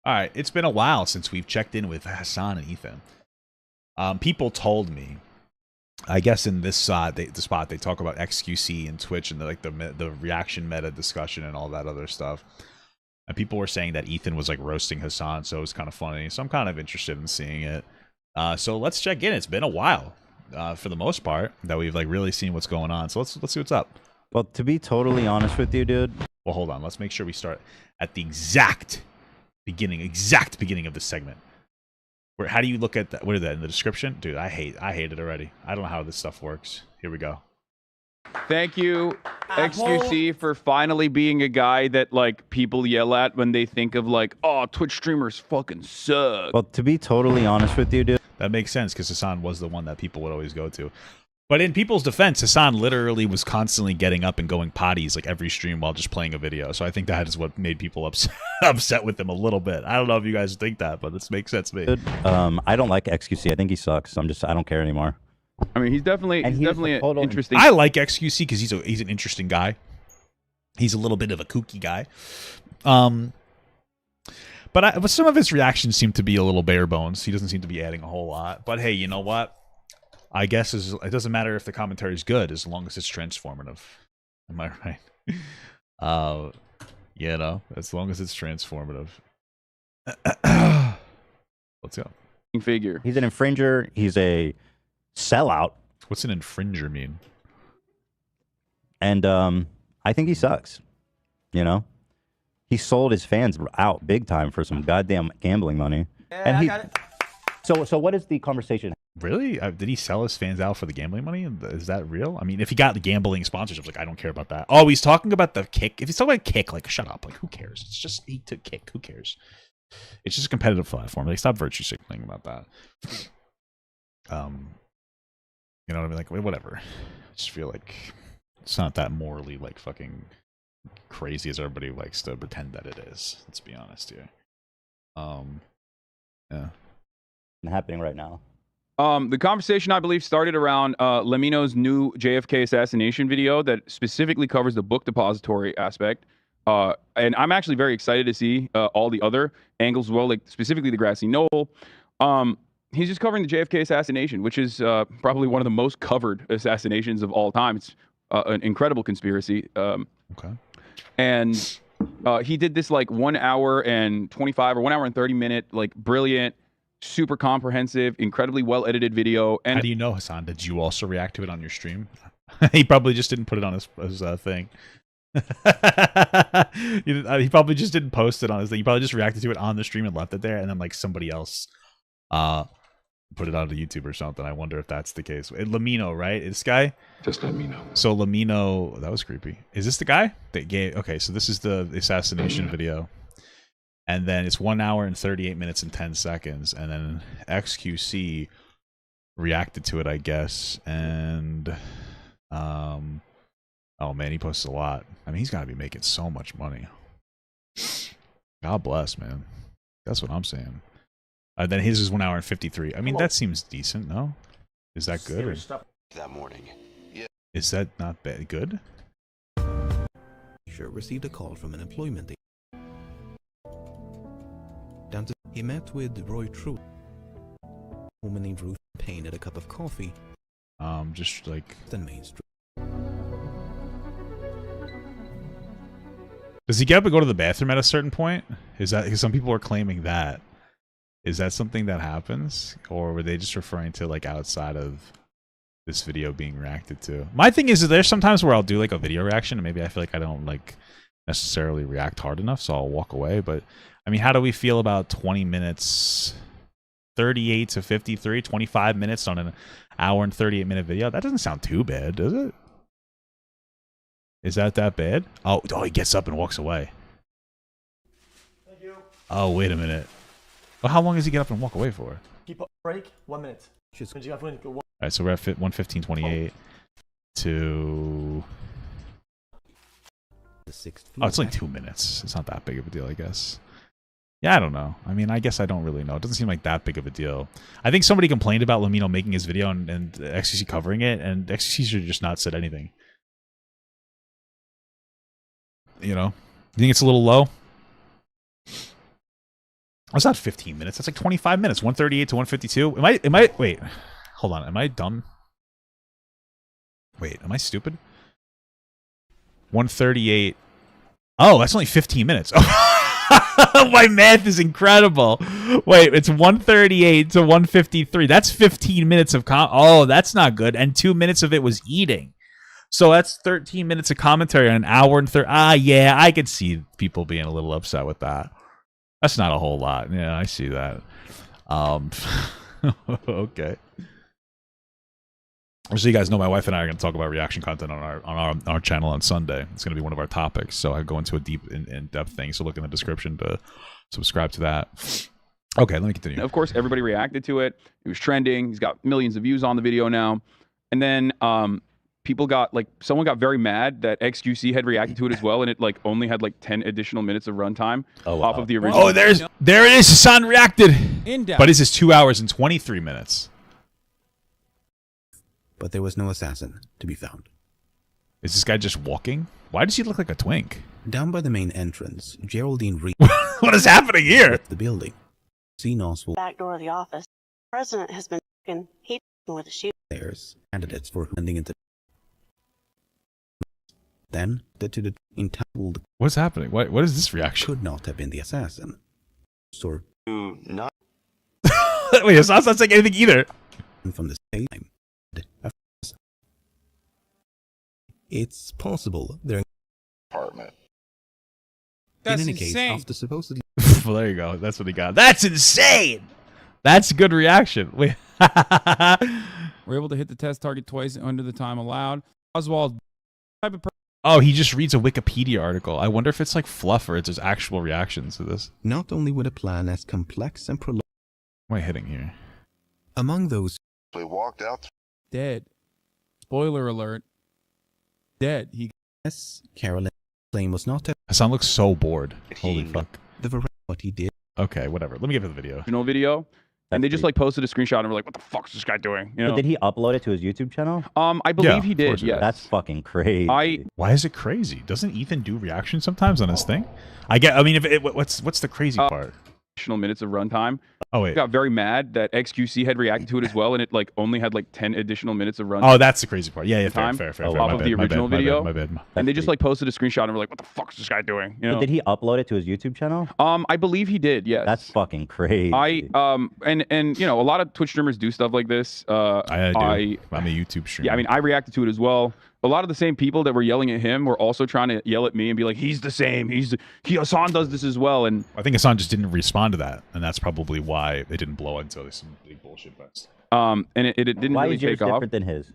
All right, it's been a while since we've checked in with Hasan and Ethan. People told me, I guess in this the spot they talk about XQC and Twitch and the reaction meta discussion and all that other stuff. And people were saying that Ethan was like roasting Hasan, so it was kind of funny. So I'm kind of interested in seeing it. So let's check in. It's been a while, for the most part, that we've like really seen what's going on. So let's see what's up. Well, to be totally honest with you, dude. Well, hold on. Let's make sure we start at the exact beginning of this segment. Where, how do you look at that? What is that in the description? Dude, I hate it already. I don't know how this stuff works. Here we go. Thank you, XQC, for finally being a guy that like people yell at when they think of like, oh, Twitch streamers fucking suck. Well, to be totally honest with you, dude. That makes sense because Hasan was the one that people would always go to. But in people's defense, Hasan literally was constantly getting up and going potties like every stream while just playing a video. So I think that is what made people upset with him a little bit. I don't know if you guys think that, but this makes sense to me. Dude, I don't like XQC. I think he sucks. I don't care anymore. I mean, he's definitely interesting. I like XQC because he's an interesting guy. He's a little bit of a kooky guy. But some of his reactions seem to be a little bare bones. He doesn't seem to be adding a whole lot. But hey, you know what? I guess it doesn't matter if the commentary is good as long as it's transformative. Am I right? You know, as long as it's transformative. Let's go. Figure. He's an infringer. He's a sellout. What's an infringer mean? And I think he sucks. You know, he sold his fans out big time for some goddamn gambling money. Yeah, and I got it. So what is the conversation? Really? Did he sell his fans out for the gambling money? Is that real? I mean, if he got the gambling sponsorships, like, I don't care about that. Oh, he's talking about the kick. If he's talking about kick, like, shut up. Like, who cares? It's just he took kick. Who cares? It's just a competitive platform. Like, stop virtue signaling about that. You know what I mean? Like, whatever. I just feel like it's not that morally, like, fucking crazy as everybody likes to pretend that it is. Let's be honest here. Yeah. Happening right now. The conversation, I believe, started around Lemino's new JFK assassination video that specifically covers the book depository aspect. And I'm actually very excited to see all the other angles as well, like specifically the grassy knoll. He's just covering the JFK assassination, which is probably one of the most covered assassinations of all time. It's an incredible conspiracy. Okay. And he did this like 1 hour and 25 or 1 hour and 30 minute, like brilliant, super comprehensive, incredibly well edited video. And how do you know, Hasan? Did you also react to it on your stream? He probably just didn't put it on his thing. He probably just didn't post it on his thing. He probably just reacted to it on the stream and left it there, and then like somebody else put it onto YouTube or something. I wonder if that's the case. Lamino, right? This guy? Just let me know. So Lamino, that was creepy. Is this the guy that gave? Okay, so this is the assassination video. And then it's 1 hour and 38 minutes and 10 seconds. And then XQC reacted to it, I guess. And, oh man, he posts a lot. I mean, he's got to be making so much money. God bless, man. That's what I'm saying. Then his is 1 hour and 53. I mean, that seems decent, no? Is that good? Or That morning. Yeah. is that not bad? Good? Received a call from an employment. He met with Roy True. A woman named Ruth Payne at a cup of coffee. Just like The Main Street. does he get up and go to the bathroom at a certain point? Is that because some people are claiming that? Is that something that happens, or were they just referring to like outside of this video being reacted to? My thing is that there's sometimes where I'll do like a video reaction and maybe I feel like I don't like necessarily react hard enough, so I'll walk away. But I mean, how do we feel about 20 minutes, 38 to 53, 25 minutes on an hour and 38-minute video? That doesn't sound too bad, does it? Is that bad? Oh, he gets up and walks away. Thank you. Oh, wait a minute. Well, how long does he get up and walk away for? Keep up break. 1 minute. All right, so we're at 1:15:28 to... The sixth Oh, it's like 2 minutes. It's not that big of a deal, I guess. Yeah, I don't know. I mean, I guess I don't really know. It doesn't seem like that big of a deal. I think somebody complained about Lamino making his video and XQC covering it, and XQC should have just not said anything. You know? You think it's a little low? That's not 15 minutes. That's like 25 minutes. 138 to 152. Am I wait. Hold on. Am I dumb? Wait, am I stupid? 138. Oh, that's only 15 minutes. My math is incredible. Wait, it's 138 to 153. That's 15 minutes of oh, that's not good. And 2 minutes of it was eating. So that's 13 minutes of commentary on an hour and 30. Yeah, I could see people being a little upset with that. That's not a whole lot. Yeah, I see that. Okay. So you guys know my wife and I are going to talk about reaction content on our channel on Sunday. It's going to be one of our topics. So I go into a deep in-depth thing. So look in the description to subscribe to that. Okay, let me continue. Of course, everybody reacted to it. It was trending. He's got millions of views on the video now. And then people got someone got very mad that XQC had reacted to it as well, and it only had 10 additional minutes of runtime off of the original. Oh, there it is. Hasan reacted. But this is 2 hours and 23 minutes. But there was no assassin to be found. Is this guy just walking? Why does he look like a twink? Down by the main entrance, Geraldine reached What is happening here? the building. CNOS will Back door of the office. The president has been taken. He with a shoe. players candidates for landing into. Then the to the entitled What's happening? What is this reaction? could not have been the assassin. So Not Wait, Hasan's not saying anything either. from the same time. It's possible they're apartment. in any case after supposedly Well, there you go. That's what he got. That's insane. That's a good reaction. Wait. We're able to hit the test target twice under the time allowed. Oswald, type of Oh, he just reads a Wikipedia article. I wonder if it's like fluff or it's just actual reactions to this. not only with a plan as complex and prolonged What am I hitting here? among those They walked out. dead. Spoiler alert. Dead. He yes, Carolyn claim was not Hasan looks so bored. Holy He- fuck. the variety what he did. Okay, whatever. Let me get to the video. original video. And they just posted a screenshot and were like, what the fuck is this guy doing? You know? But did he upload it to his YouTube channel? I believe he of did, course he yes. did. That's fucking crazy. Why is it crazy? Doesn't Ethan do reactions sometimes on his thing? I mean, what's the crazy part? Additional minutes of runtime. Oh wait. Got very mad that XQC had reacted to it as well, and it only had 10 additional minutes of runtime. Oh, that's the crazy part. Yeah, Time fair. off My of bad, the my original bad, video. My bad. And they just posted a screenshot and were like, what the fuck is this guy doing? You know? But did he upload it to his YouTube channel? I believe he did, yes. That's fucking crazy. And a lot of Twitch streamers do stuff like this. I do. I'm a YouTube streamer. Yeah, I mean, I reacted to it as well. A lot of the same people that were yelling at him were also trying to yell at me and be like, he's the same. Hasan does this as well. And I think Hasan just didn't respond to that, and that's probably why it didn't blow until there's some big bullshit fest. and it didn't Why really is yours take off. different than his?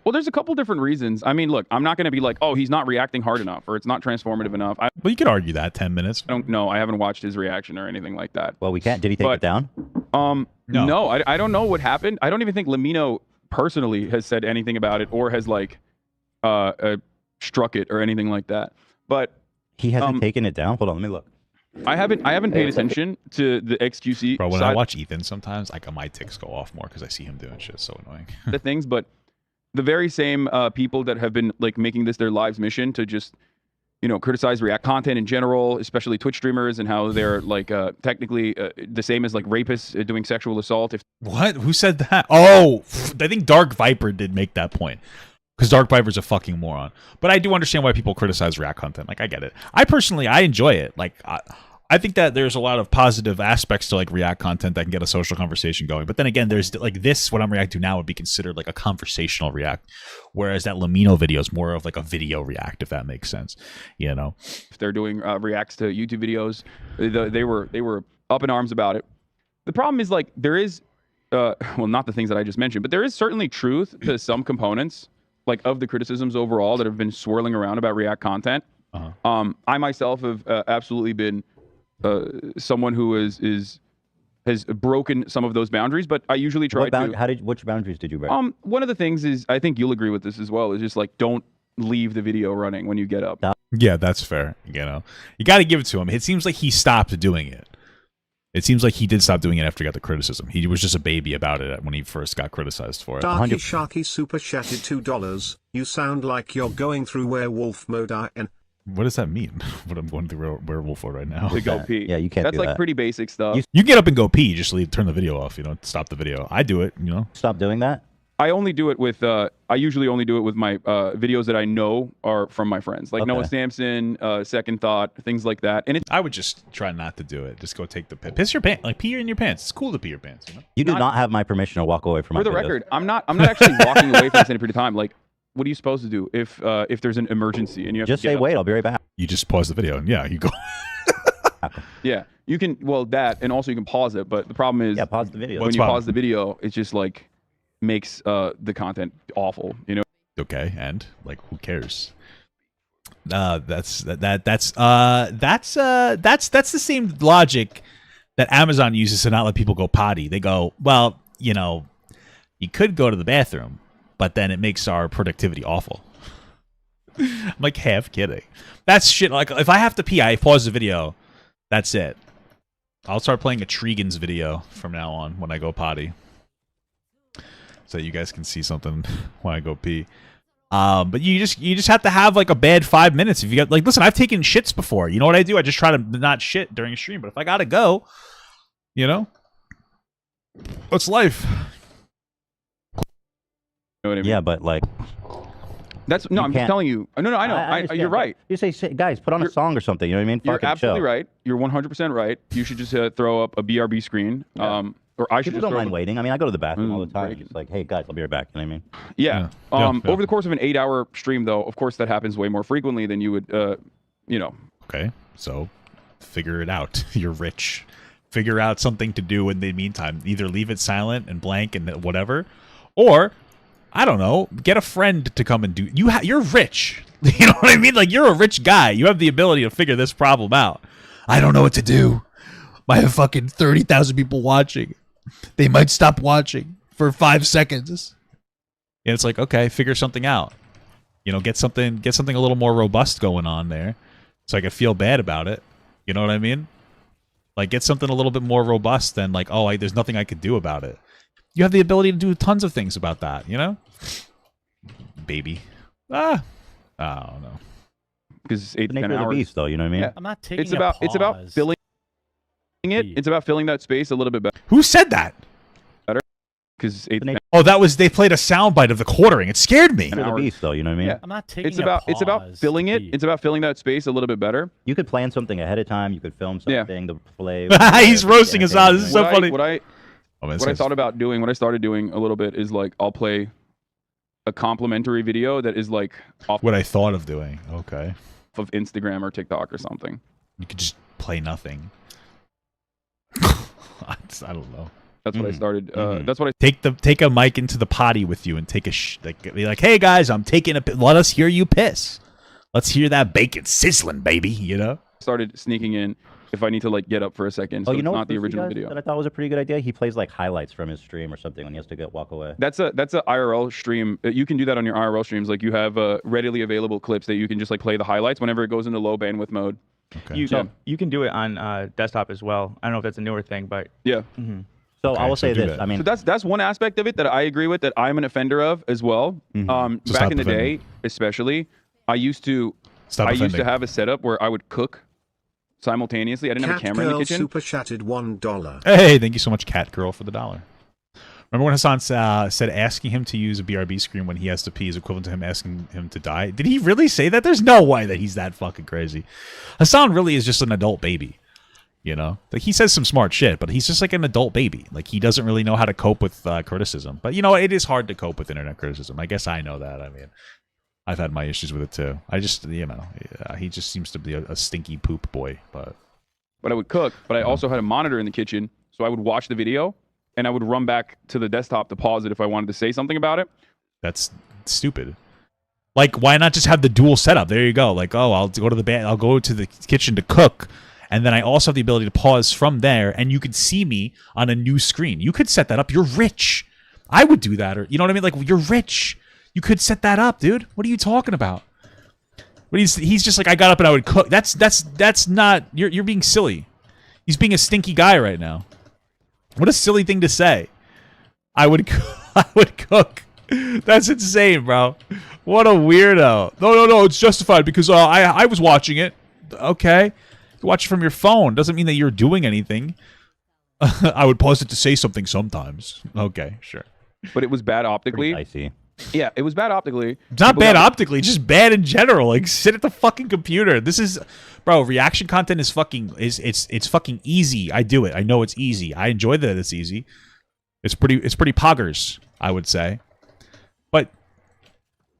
Well, there's a couple different reasons. I mean, look, I'm not going to be like, oh, he's not reacting hard enough or it's not transformative enough. I But you could argue that 10 minutes. don't know. I haven't watched his reaction or anything like that. Well, we can't. Did he take But- it down? No, I don't know what happened. I don't even think Lamino personally has said anything about it or has struck it or anything like that. But He hasn't taken it down. Hold on, let me look. I haven't paid attention to the XQC Bro, when side I watch Ethan sometimes, my ticks go off more because I see him doing shit. So annoying. of things, but the very same people that have been making this their lives mission to just criticize React content in general, especially Twitch streamers, and how they're technically the same as rapists doing sexual assault. What? Who said that? Oh, I think Dark Viper did make that point. Because Dark Viper's a fucking moron. But I do understand why people criticize React content. I get it. I personally enjoy it. I think that there's a lot of positive aspects to React content that can get a social conversation going. But then again, there's this, what I'm reacting to now would be considered a conversational React. Whereas that Lamino video is more of a video React, if that makes sense. If they're doing reacts to YouTube videos, they were up in arms about it. The problem is there is, well, not the things that I just mentioned, but there is certainly truth to some components of the criticisms overall that have been swirling around about React content. I myself have absolutely been someone who has broken some of those boundaries, but I usually try to. Which boundaries did you break? One of the things is, I think you'll agree with this as well, is just don't leave the video running when you get up. Yeah, that's fair. You got to give it to him. It seems like he stopped doing it. It seems like he did stop doing it after he got the criticism. He was just a baby about it when he first got criticized for it. Darky Sharky super chatted $2. You sound like you're going through werewolf mode. What does that mean? What I'm going through werewolf for right now. To go pee. Yeah, you can't That's do like that. pretty basic stuff. You get up and go pee. You just turn the video off. Stop the video. I do it. Stop doing that. I only do it with. I usually only do it with my videos that I know are from my friends, like Noah Okay. Sampson, Second Thought, things like that. And it's I would just try not to do it. Just go take the piss. Piss your pants. Like pee in your pants. It's cool to pee your pants. You do Not- not have my permission to walk away from my for the videos. record. I'm not actually walking away for an extended period of time. Like, what are you supposed to do if there's an emergency and you have Just to get say, up? wait, I'll be right back. You just pause the video and you go. Yeah, you can. Well, that and also you can pause it. But the problem is, Yeah, pause the video. when What's you the problem? pause the video, it just like makes the content awful. Okay, and who cares? That's the same logic that Amazon uses to not let people go potty. They go, well, you could go to the bathroom, but then it makes our productivity awful. I'm like half kidding. That's shit. Like if I have to pee, I pause the video. That's it. I'll start playing a Tregan's video from now on when I go potty, so you guys can see something when I go pee. But you just have to have a bad 5 minutes. If you got listen, I've taken shits before. You know what I do? I just try to not shit during a stream. But if I gotta go, what's life? You know what I mean? Yeah, but That's no. You I'm can't- just telling you. No, I know. understand, You're but right. You say, guys, put on a You're- song or something. You know what I mean? You're Fucking absolutely chill. right. You're 100% right. You should just throw up a BRB screen. Yeah. Or I should People just don't throw mind up, waiting. I mean, I go to the bathroom all the time. break it. It's like, hey, guys, I'll be right back. You know what I mean? Yeah. Yeah. Over the course of an 8-hour stream, though, of course, that happens way more frequently than you would. Okay, so figure it out. You're rich. Figure out something to do in the meantime. Either leave it silent and blank and whatever, or I don't know, get a friend to come and do. You're rich. You know what I mean? You're a rich guy. You have the ability to figure this problem out. I don't know what to do. I have fucking 30,000 people watching. They might stop watching for 5 seconds. And it's like, okay, figure something out. Get something a little more robust going on there, so I can feel bad about it. You know what I mean? Get something a little bit more robust than there's nothing I could do about it. You have the ability to do tons of things about that, Baby. I don't know. Because The 8 to 10 nature of the hours. beast, though. You know what I mean? Yeah. I'm not taking It's about filling it. Jeez. It's about filling that space a little bit better. Who said that? Because 8 to 10 Oh, they played a soundbite of the quartering. It scared me. Nature of the hours. beast, though. You know what I mean? Yeah. I'm not taking it's about filling it. Jeez. It's about filling that space a little bit better. You could plan something ahead of time. You could film Yeah. something to play. He's roasting us out. This is so What I- funny. What I Oh, man, what I thought about doing, what I started doing a little bit is I'll play a complimentary video that is off what I thought of doing. Okay. of Instagram or TikTok or something. You could just play nothing. I don't know. That's what I started. Mhm. That's what I Take a mic into the potty with you and take be like, hey guys, I'm taking a let us hear you piss. Let's hear that bacon sizzling, baby. started sneaking in if I need to get up for a second. So Oh, you it's know not what the Bruce original does video. that I thought was a pretty good idea? He plays highlights from his stream or something when he has to walk away. That's a IRL stream. You can do that on your IRL streams. You have readily available clips that you can just play the highlights whenever it goes into low bandwidth mode. Okay. You can do it on desktop as well. I don't know if that's a newer thing, but Yeah. So Okay, I will so say do this. that. I mean, So that's one aspect of it that I agree with that I'm an offender of as well. Mhm. So Back stop in the offending. day, especially, I used to Stop I used offending. to have a setup where I would cook simultaneously. I didn't have a camera in the kitchen. Super chatted $1. Hey, thank you so much, Cat Girl, for the $1. Remember when Hasan said asking him to use a BRB screen when he has to pee is equivalent to him asking him to die? Did he really say that? There's no way that he's that fucking crazy. Hasan really is just an adult baby. He says some smart shit, but he's just like an adult baby. He doesn't really know how to cope with criticism. But it is hard to cope with internet criticism. I guess I know that. I mean, I've had my issues with it too. I just, he just seems to be a stinky poop boy. But I would cook, but I also had a monitor in the kitchen, so I would watch the video and I would run back to the desktop to pause it if I wanted to say something about it. that's stupid. Why not just have the dual setup? There you go. I'll go to I'll go to the kitchen to cook. And then I also have the ability to pause from there, and you could see me on a new screen. You could set that up. You're rich. I would do that, or you know what I mean? You're rich. You could set that up, dude. What are you talking about? But he's just I got up and I would cook. That's not. You're being silly. He's being a stinky guy right now. What a silly thing to say. I would cook. That's insane, bro. What a weirdo. No, it's justified because I was watching it. Okay. You watch it from your phone. Doesn't mean that you're doing anything. I would pause it to say something sometimes. Okay, sure. But it was bad optically. I see. Yeah, it was bad optically. It's not bad optically, just bad in general. Like, sit at the fucking computer. This is, bro. Reaction content is fucking it's fucking easy. I do it. I know it's easy. I enjoy that it's easy. It's pretty poggers, I would say. But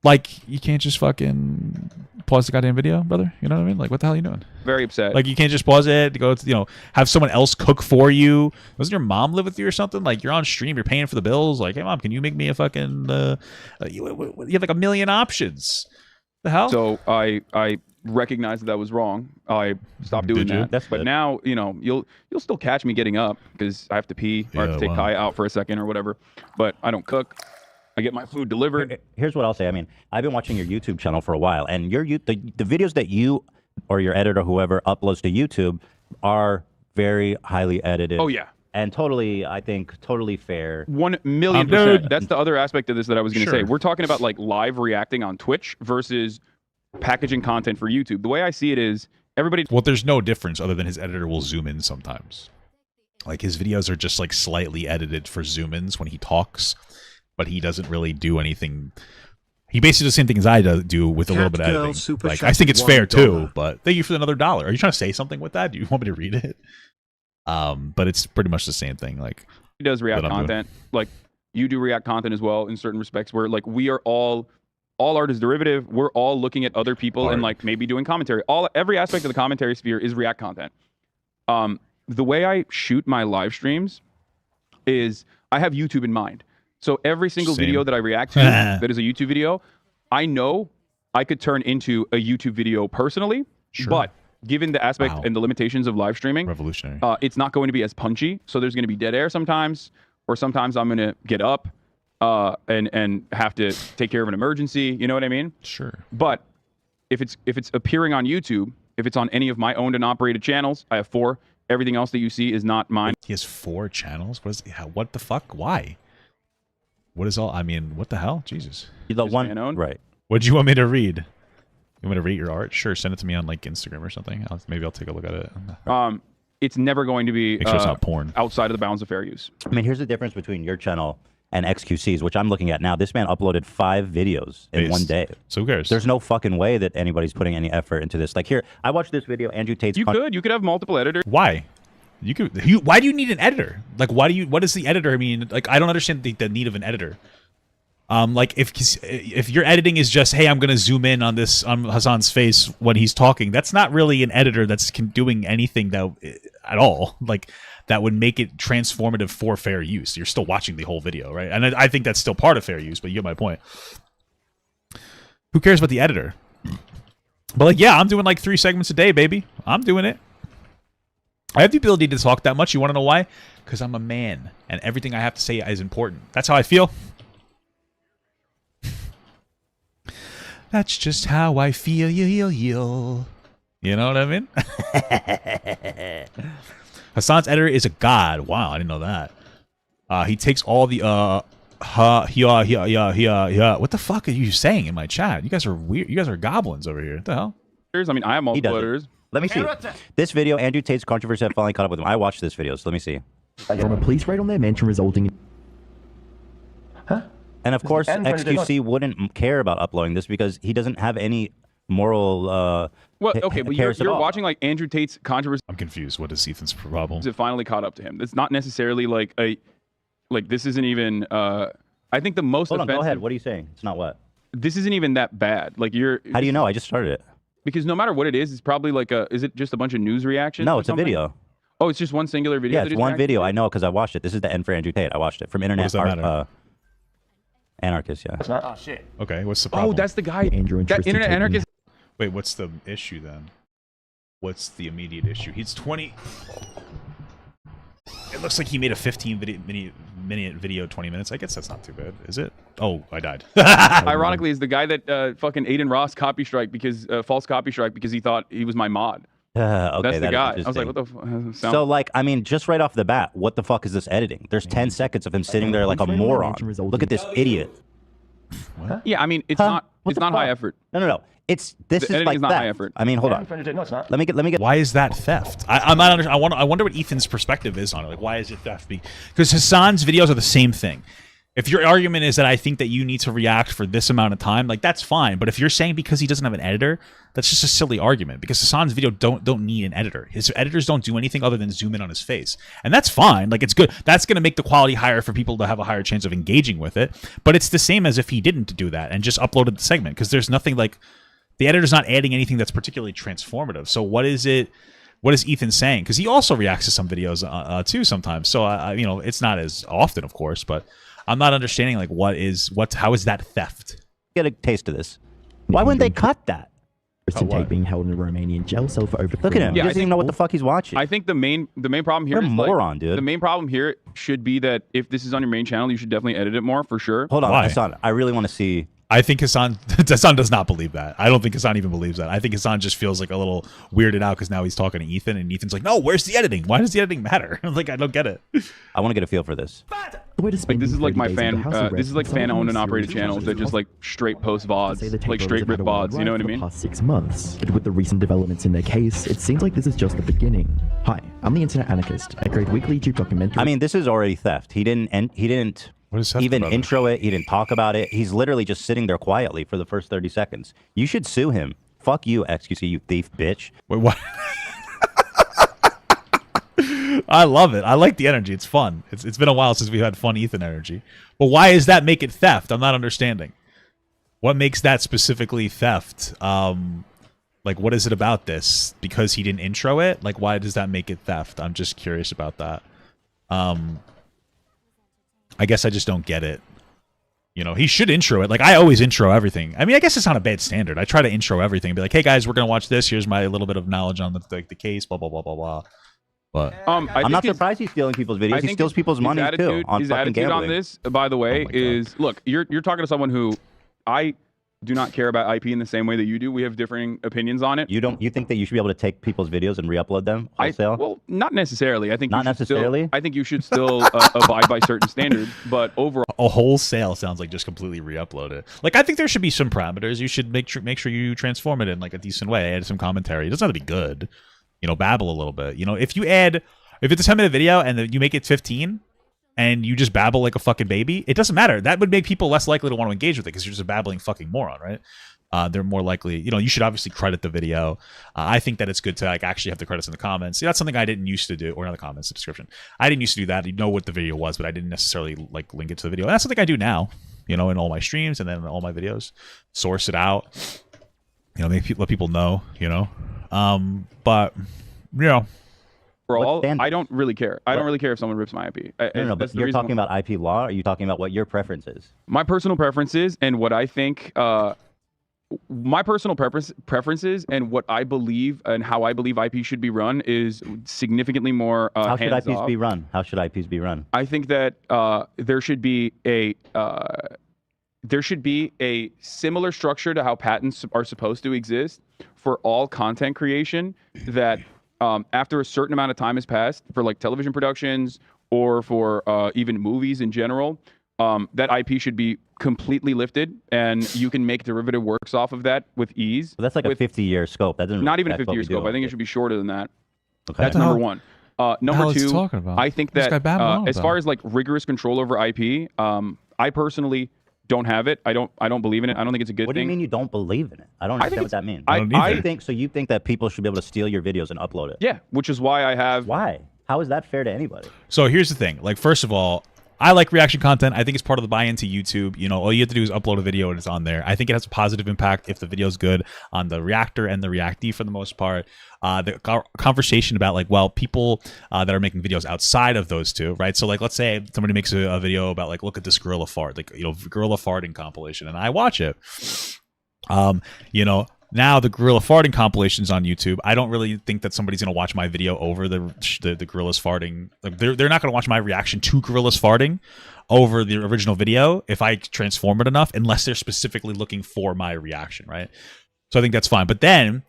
like, you can't just fucking pause the goddamn video, brother. You know what I mean? Like, what the hell are you doing? Very upset. Like, you can't just pause it to go, have someone else cook for you. Doesn't your mom live with you or something? Like, you're on stream, you're paying for the bills. Like, hey, mom, can you make me a fucking? You have like a million options. The hell? So I recognized that was wrong. I stopped doing that. But now, you'll still catch me getting up because I have to pee or I have to take Kai out for a second or whatever. But I don't cook. I get my food delivered. Here's what I'll say. I mean, I've been watching your YouTube channel for a while, and the videos that you or your editor, whoever, uploads to YouTube are very highly edited. Oh, yeah. And totally, I think, totally fair. 1,000,000%. That's the other aspect of this that I was going to say. We're talking about like live reacting on Twitch versus packaging content for YouTube. The way I see it is everybody... Well, there's no difference other than his editor will zoom in sometimes. Like, his videos are just like slightly edited for zoom ins when he talks. But he doesn't really do anything. He basically does the same thing as I do with a little bit of editing. Like, I think it's fair too, but thank you for another $1. Are you trying to say something with that? Do you want me to read it? But it's pretty much the same thing. Like, he does React content. Like, you do React content as well in certain respects where like we are all art is derivative. We're all looking at other people and like maybe doing commentary. Every aspect of the commentary sphere is React content. The way I shoot my live streams is I have YouTube in mind. So every single video that I react to that is a YouTube video, I know I could turn into a YouTube video personally, but given the aspect and the limitations of live streaming, revolutionary, it's not going to be as punchy. So there's going to be dead air sometimes, or sometimes I'm going to get up and have to take care of an emergency. You know what I mean? Sure. But if it's appearing on YouTube, if it's on any of my owned and operated channels, I have 4. Everything else that you see is not mine. He has 4 channels? What the fuck? Why? What is all? I mean, what the hell? Jesus. The one, right? What do you want me to read? You want me to rate your art? Sure, send it to me on like Instagram or something. Maybe I'll take a look at it. It's never going to be Make sure it's not porn. outside of the bounds of fair use. I mean, here's the difference between your channel and XQC's, which I'm looking at now. This man uploaded 5 videos in one day. So who cares? There's no fucking way that anybody's putting any effort into this. Like, here, I watched this video. Andrew Tate's. You could have multiple editors. Why? Why do you need an editor? Like, what is the editor? I mean, like, I don't understand the need of an editor. Like, if your editing is just, hey, I'm gonna zoom in on Hasan's face when he's talking, that's not really an editor that's doing anything at all. Like, that would make it transformative for fair use. You're still watching the whole video, right? And I think that's still part of fair use, but you get my point. Who cares about the editor? But like, yeah, I'm doing like 3 segments a day, baby. I'm doing it. I have the ability to talk that much. You want to know why? Because I'm a man, and everything I have to say is important. That's how I feel. That's just how I feel. You know what I mean? Hasan's editor is a god. Wow, I didn't know that. He takes all the What the fuck are you saying in my chat? You guys are weird. You guys are goblins over here. What the hell? I mean, I have multiple editors. Let me see. This video, Andrew Tate's controversy, I've finally caught up with him. I watched this video, so let me see. From a police raid on their mansion resulting in... And of course, XQC wouldn't care about uploading this because he doesn't have any moral well, okay, but you're watching like Andrew Tate's controversy. I'm confused. What is Ethan's problem? It finally caught up to him. It's not necessarily like this isn't even I think the most Hold on, offensive... go ahead. What are you saying? It's not what? This isn't even that bad. Like, How do you know? I just started it. Because no matter what it is, it's probably like is it just a bunch of news reactions? No, it's a video. Oh, it's just one singular video? Yeah, it's one video. I know because I watched it. This is the end for Andrew Tate. I watched it from Internet Anarchist, yeah. Oh, shit. Okay, what's the problem? Oh, that's the guy. Andrew that Internet Anarchist. Wait, what's the issue then? What's the immediate issue? He's 20. It looks like he made a 15-minute video, 20 minutes. I guess that's not too bad, is it? Oh, I died. Ironically, is the guy that fucking Aiden Ross copy strike because false copy strike because he thought he was my mod. Okay, that's the guy. I was like, what the fuck? So, like, I mean, just right off the bat, what the fuck is this editing? There's 10 seconds of him sitting there like a moron. Look at this idiot. What? Yeah, I mean, it's Huh? not What it's the not high fuck? effort. No. This The is editing like is not theft. high effort. I mean, hold Yeah, on. no, it's not. Let me get. Why is that theft? I'm not under, I wonder what Ethan's perspective is on it. Like, why is it theft? Because Hasan's videos are the same thing. If your argument is that I think that you need to react for this amount of time, like that's fine. But if you're saying because he doesn't have an editor, that's just a silly argument. Because Hasan's video don't need an editor. His editors don't do anything other than zoom in on his face, and that's fine. Like it's good. That's going to make the quality higher for people to have a higher chance of engaging with it. But it's the same as if he didn't do that and just uploaded the segment. Because there's nothing like the editor's not adding anything that's particularly transformative. So what is it? What is Ethan saying? Because he also reacts to some videos too sometimes. So you know, it's not as often, of course, but. I'm not understanding like how is that theft? Get a taste of this. Why wouldn't they cut that? tape being held in a Romanian jail cell for over 3 Look at him. Yeah, He I doesn't even think- know what the fuck he's watching. I think the main problem here What a is moron, like, dude. the main problem here should be that if this is on your main channel, you should definitely edit it more for sure. Hold on, Why? Hasan. I really want to see. I think Hasan does not believe that. I don't think Hasan even believes that. I think Hasan just feels like a little weirded out because now he's talking to Ethan, and Ethan's like, "No, where's the editing? Why does the editing matter?" Like, I don't get it. I want to get a feel for this. Like this is like my fan. This is like fan owned and operated channels that just like straight post VODs, like straight rip VODs. You know what I mean? Past 6 months, but with the recent developments in their case, it seems like this is just the beginning. Hi, I'm the Internet Anarchist. I create weekly YouTube documentaries. I mean, this is already theft. He didn't What is theft even about intro it. He didn't talk about it. He's literally just sitting there quietly for the first 30 seconds. You should sue him. Fuck you, XQC, you thief bitch. Wait, what? I love it. I like the energy. It's fun. It's been a while since we've had fun Ethan energy. But why does that make it theft? I'm not understanding. What makes that specifically theft? Like, what is it about this? Because he didn't intro it? Like, why does that make it theft? I'm just curious about that. I guess I just don't get it. You know, he should intro it. Like, I always intro everything. I mean, I guess it's not a bad standard. I try to intro everything. Be like, hey, guys, we're going to watch this. Here's my little bit of knowledge on the case, blah, blah, blah, blah, blah. But I'm not surprised he's stealing people's videos. He steals people's money, too, on his fucking attitude gambling. on this, by the way, Oh my God. is look. You're talking to someone who I do not care about IP in the same way that you do. We have differing opinions on it. You think that you should be able to take people's videos and re-upload them wholesale? Well, not necessarily. I think Not you should necessarily? Still, I think you should still abide by certain standards, but overall, a wholesale sounds like just completely re-upload it. Like, I think there should be some parameters. You should make sure you transform it in like a decent way. Add some commentary. It doesn't have to be good. You know, babble a little bit. You know, if it's a 10-minute video and then you make it 15 and you just babble like a fucking baby, it doesn't matter. That would make people less likely to want to engage with it because you're just a babbling fucking moron, right? They're more likely, you know, you should obviously credit the video. I think that it's good to like actually have the credits in the comments. See, that's something I didn't used to do, or not the comments, the description. I didn't used to do that. You know what the video was, but I didn't necessarily like link it to the video. And that's something I do now, you know, in all my streams and then in all my videos. Source it out, you know, let people know, you know. But, you know. overall, I don't really care. I don't really care if someone rips my IP. No, but you're talking about IP law, or are you talking about what your preference is? My personal preferences and what I think, my personal preferences and what I believe and how I believe IP should be run is significantly more How should hands IPs off. be run? How should IPs be run? I think that there should be a similar structure to how patents are supposed to exist for all content creation. That after a certain amount of time has passed for like television productions or for even movies in general, that IP should be completely lifted, and you can make derivative works off of that with ease. Well, that's like a 50-year scope. That doesn't Not even a affect what 50-year we do. scope. I think it should be shorter than that. Okay. That's number one. Number two, talking about? I think that as far as like rigorous control over IP, I personally don't have it. I don't believe in it. I don't think it's a good What do thing. you mean you don't believe in it? I don't I think understand what that means. I don't either. You think that people should be able to steal your videos and upload it? Yeah, which is why I have. Why? How is that fair to anybody? So here's the thing. Like, first of all, I like reaction content. I think it's part of the buy-in to YouTube. You know, all you have to do is upload a video and it's on there. I think it has a positive impact if the video is good on the reactor and the reactee for the most part. The conversation about like, well, people that are making videos outside of those two, right? So like, let's say somebody makes a video about like, look at this gorilla fart, like, you know, gorilla farting compilation, and I watch it. You know, now the gorilla farting compilations on YouTube, I don't really think that somebody's gonna watch my video over the gorillas farting. Like, they're not gonna watch my reaction to gorillas farting over the original video if I transform it enough, unless they're specifically looking for my reaction, right? So I think that's fine. But then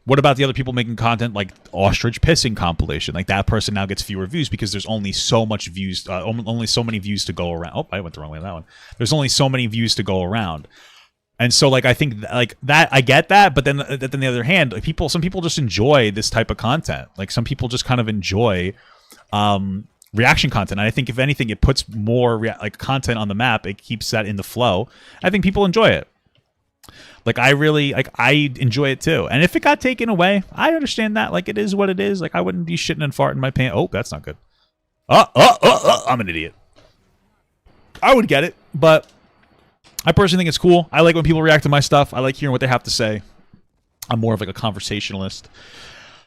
What about the other people making content like ostrich pissing compilation? Like that person now gets fewer views because there's only so much views, only so many views to go around. Oh, I went the wrong way on that one. There's only so many views to go around. And so, like, I think, like, that, I get that, but then on the other hand, like, some people just enjoy this type of content. Like, some people just kind of enjoy reaction content. And I think, if anything, it puts more, content on the map. It keeps that in the flow. I think people enjoy it. Like, I enjoy it, too. And if it got taken away, I understand that. Like, it is what it is. Like, I wouldn't be shitting and farting my pants. Oh, that's not good. I'm an idiot. I would get it, but I personally think it's cool. I like when people react to my stuff. I like hearing what they have to say. I'm more of like a conversationalist.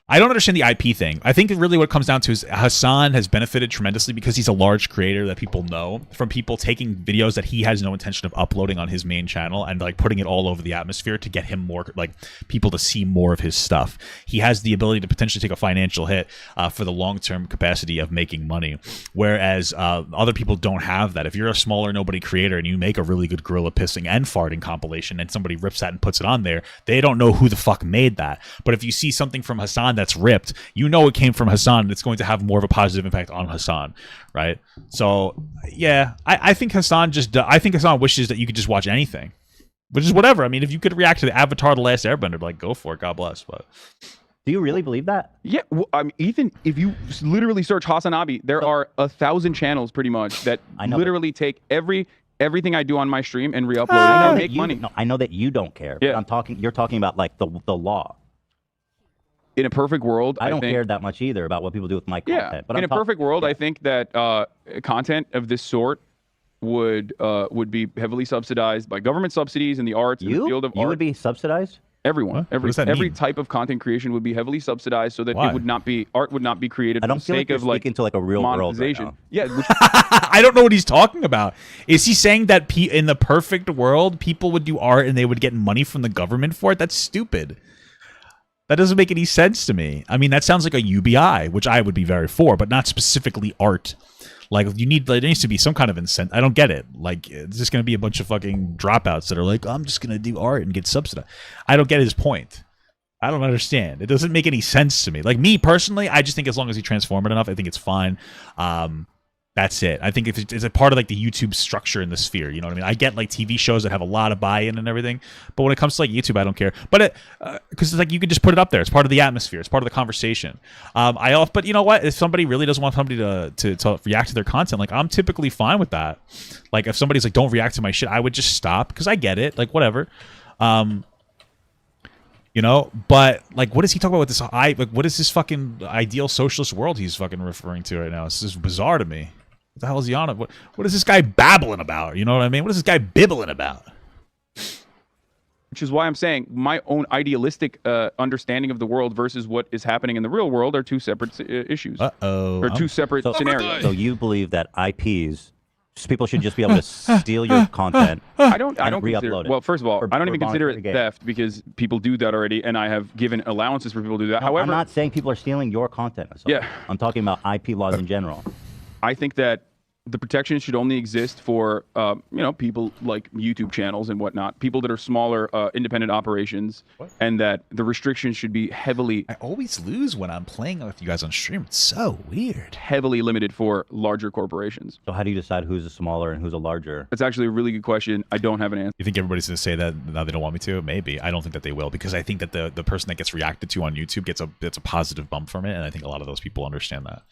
I don't understand the IP thing. I think really what it comes down to is Hasan has benefited tremendously because he's a large creator that people know from people taking videos that he has no intention of uploading on his main channel and like putting it all over the atmosphere to get him more like people to see more of his stuff. He has the ability to potentially take a financial hit for the long-term capacity of making money, whereas other people don't have that. If you're a smaller nobody creator and you make a really good gorilla pissing and farting compilation and somebody rips that and puts it on there, they don't know who the fuck made that. But if you see something from Hasan that's ripped, you know it came from Hasan, and it's going to have more of a positive impact on Hasan, right? So yeah, I think Hasan wishes that you could just watch anything, which is whatever. I mean, if you could react to the Avatar: The Last Airbender, like, go for it, God bless. But do you really believe that? Yeah, well, I mean, Ethan, if you literally search Hasanabi, there are 1,000 channels pretty much that literally take everything I do on my stream and re-upload it and make money. No, I know that you don't care. Yeah. But you're talking about like the law. In a perfect world, I don't care that much either about what people do with my content. Yeah, but in a perfect world, I think that content of this sort would be heavily subsidized by government subsidies in the arts, in the field of art. You would be subsidized? Everyone, every type of content creation would be heavily subsidized, so that it would not be art would not be created for the sake of like into like a real monetization. World right yeah, which, I don't know what he's talking about. Is he saying that in the perfect world, people would do art and they would get money from the government for it? That's stupid. That doesn't make any sense to me. I mean, that sounds like a UBI, which I would be very for, but not specifically art. Like, there needs to be some kind of incentive. I don't get it. Like, it's just going to be a bunch of fucking dropouts that are like, I'm just going to do art and get subsidized. I don't get his point. I don't understand. It doesn't make any sense to me. Like, me personally, I just think as long as you transform it enough, I think it's fine. That's it. I think if it's a part of like the YouTube structure in the sphere, you know what I mean? I get like TV shows that have a lot of buy-in and everything, but when it comes to like YouTube, I don't care. But because it's like you can just put it up there. It's part of the atmosphere. It's part of the conversation. But you know what? If somebody really doesn't want somebody to react to their content, like I'm typically fine with that. Like if somebody's like, don't react to my shit, I would just stop because I get it. Like whatever. You know, but like, what is he talking about with this? Like, what is this fucking ideal socialist world he's fucking referring to right now? It's just bizarre to me. What the hell is he on? What is this guy babbling about? You know what I mean? What is this guy bibbling about? which is why I'm saying my own idealistic understanding of the world versus what is happening in the real world are two separate issues. Or two separate scenarios. So you believe that IPs, people should just be able to steal your content? I don't consider it. Well, first of all, I don't even consider it theft because people do that already, and I have given allowances for people to do that. No, However, I'm not saying people are stealing your content. Yeah, I'm talking about IP laws in general. I think that the protection should only exist for people like YouTube channels and whatnot, people that are smaller independent operations, and that the restrictions should be heavily. I always lose when I'm playing with you guys on stream. It's so weird. Heavily limited for larger corporations. So how do you decide who's a smaller and who's a larger? That's actually a really good question. I don't have an answer. You think everybody's going to say that now they don't want me to? Maybe. I don't think that they will, because I think that the person that gets reacted to on YouTube gets a positive bump from it, and I think a lot of those people understand that.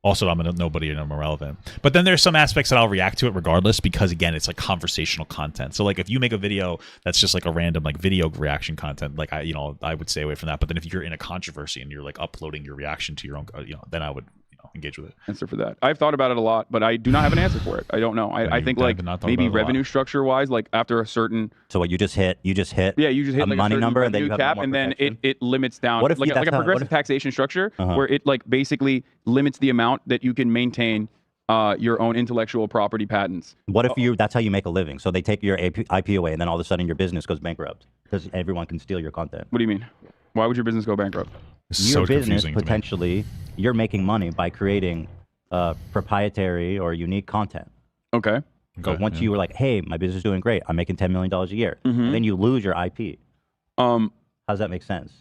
Also, I'm a nobody and I'm irrelevant. But then there's some aspects that I'll react to it regardless, because again, it's like conversational content. So like if you make a video that's just like a random like video reaction content, like I would stay away from that. But then if you're in a controversy and you're like uploading your reaction to your own, then I would engage with it. Answer for that. I've thought about it a lot, but I do not have an answer for it. I don't know. I think like maybe revenue structure wise, like after a certain. So what you just hit? Yeah, you just hit a like money a number, and then you have cap, and then it limits down. What if like a progressive taxation structure where it like basically limits the amount that you can maintain your own intellectual property patents. What if that's how you make a living? So they take your IP away, and then all of a sudden your business goes bankrupt because everyone can steal your content. What do you mean? Why would your business go bankrupt? Your business potentially, you're making money by creating proprietary or unique content. Okay. So once you were like, hey, my business is doing great, I'm making $10 million a year, and then you lose your IP. How does that make sense?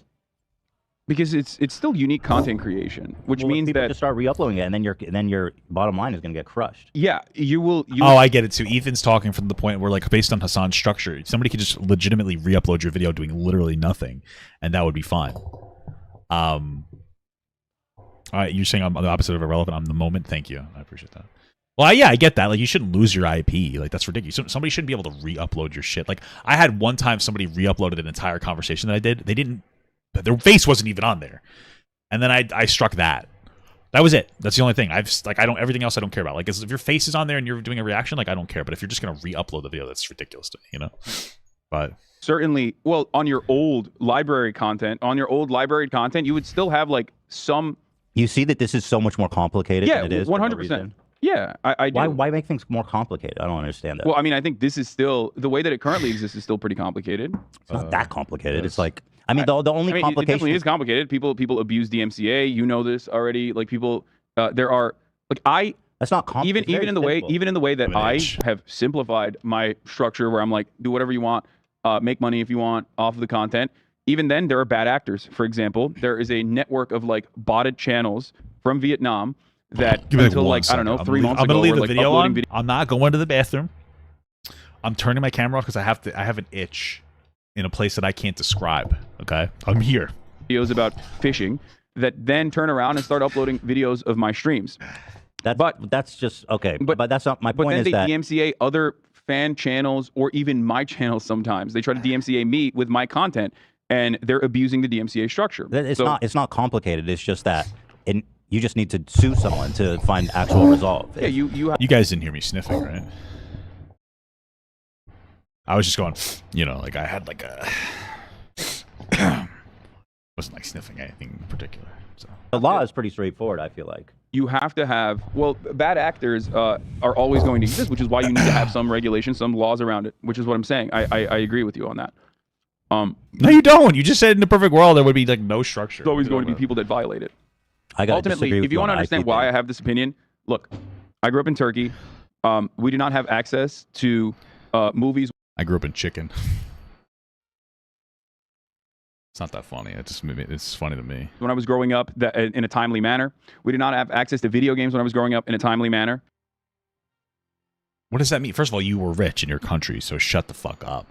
Because it's still unique content creation, which means people that just start re-uploading it, and then your bottom line is going to get crushed. yeah, you will. Oh, I get it too. Ethan's talking from the point where, like, based on Hasan's structure, somebody could just legitimately re-upload your video doing literally nothing, and that would be fine. All right, you're saying I'm the opposite of irrelevant. I'm the moment. Thank you. I appreciate that. Well, yeah, I get that. Like, you shouldn't lose your IP. Like, that's ridiculous. Somebody shouldn't be able to re-upload your shit. Like, I had one time somebody re-uploaded an entire conversation that I did. They didn't. Their face wasn't even on there, and then I struck that. That was it. That's the only thing. I don't. Everything else I don't care about. Like, if your face is on there and you're doing a reaction, like, I don't care. But if you're just gonna re-upload the video, that's ridiculous to me. You know. But certainly, well, on your old library content, you would still have like some. You see that this is so much more complicated Yeah, than it is. 100%. Yeah, I do. Why make things more complicated? I don't understand that. Well, I mean, I think this is still the way that it currently exists is still pretty complicated. It's not that complicated. It's like, I mean, the only it complication definitely is complicated. People abuse DMCA. You know this already. Like people, there are like That's not complicated. even in the way that I have simplified my structure, where I'm like, do whatever you want, make money if you want off of the content. Even then, there are bad actors. For example, there is a network of like botted channels from Vietnam that until like I don't know 3 months ago, I'm gonna leave the like video on. video. I'm not going to the bathroom. I'm turning my camera off because I have an itch in a place that I can't describe. Okay, I'm here. Videos about fishing that then turn around and start uploading videos of my streams. That's just okay. But that's not my point. But then is they that DMCA other fan channels or even my channel. Sometimes they try to DMCA me with my content, and they're abusing the DMCA structure. It's not complicated. It's just that you just need to sue someone to find actual resolve. Yeah, you guys didn't hear me sniffing, right? I was just going, you know, like I had like a wasn't like sniffing anything in particular. So the law is pretty straightforward. I feel like you have to have bad actors are always going to exist, which is why you need to have some regulations, some laws around it. Which is what I'm saying. I agree with you on that. No, you don't. You just said in the perfect world there would be like no structure. There's always going to be people that violate it. Ultimately, if you want to understand why I have this opinion, look, I grew up in Turkey. We do not have access to movies. I grew up in chicken. It's not that funny. It's funny to me. When I was growing up in a timely manner. We did not have access to video games when I was growing up in a timely manner. What does that mean? First of all, you were rich in your country, so shut the fuck up.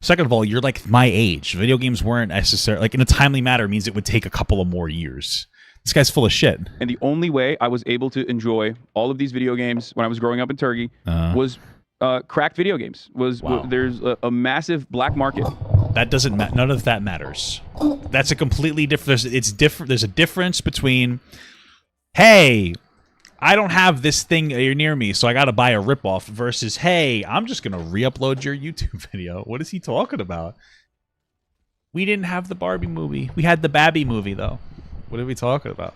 Second of all, you're like my age. Video games weren't necessary. Like, in a timely manner means it would take a couple of more years. This guy's full of shit. And the only way I was able to enjoy all of these video games when I was growing up in Turkey was cracked video games. There's a massive black market. That doesn't matter. None of that matters. That's a completely different. It's different. There's a difference between, hey, I don't have this thing near me, so I got to buy a ripoff, versus, hey, I'm just gonna re-upload your YouTube video. What is he talking about? We didn't have the Barbie movie. We had the Babby movie, though. What are we talking about?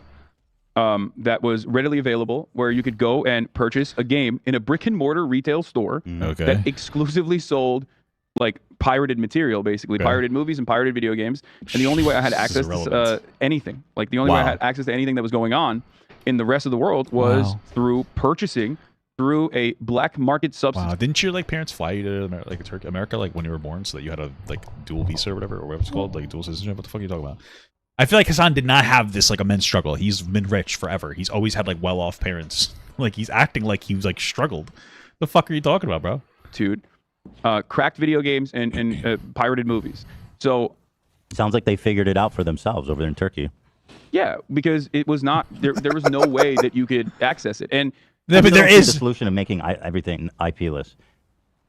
That was readily available, where you could go and purchase a game in a brick and mortar retail store that exclusively sold like pirated material, basically pirated movies and pirated video games. And the only way I had access to anything, like the only way I had access to anything that was going on in the rest of the world was through purchasing through a black market substance. Wow, didn't your like parents fly you to America like when you were born, so that you had a like dual visa or whatever it's called, like dual citizenship? What the fuck are you talking about? I feel like Hasan did not have this like immense struggle. He's been rich forever. He's always had like well-off parents. Like, he's acting like he was like struggled. The fuck are you talking about, bro? Dude, cracked video games and pirated movies. So sounds like they figured it out for themselves over there in Turkey. Yeah, because it was not there was no way that you could access it. And but there is the solution of making everything IP-less.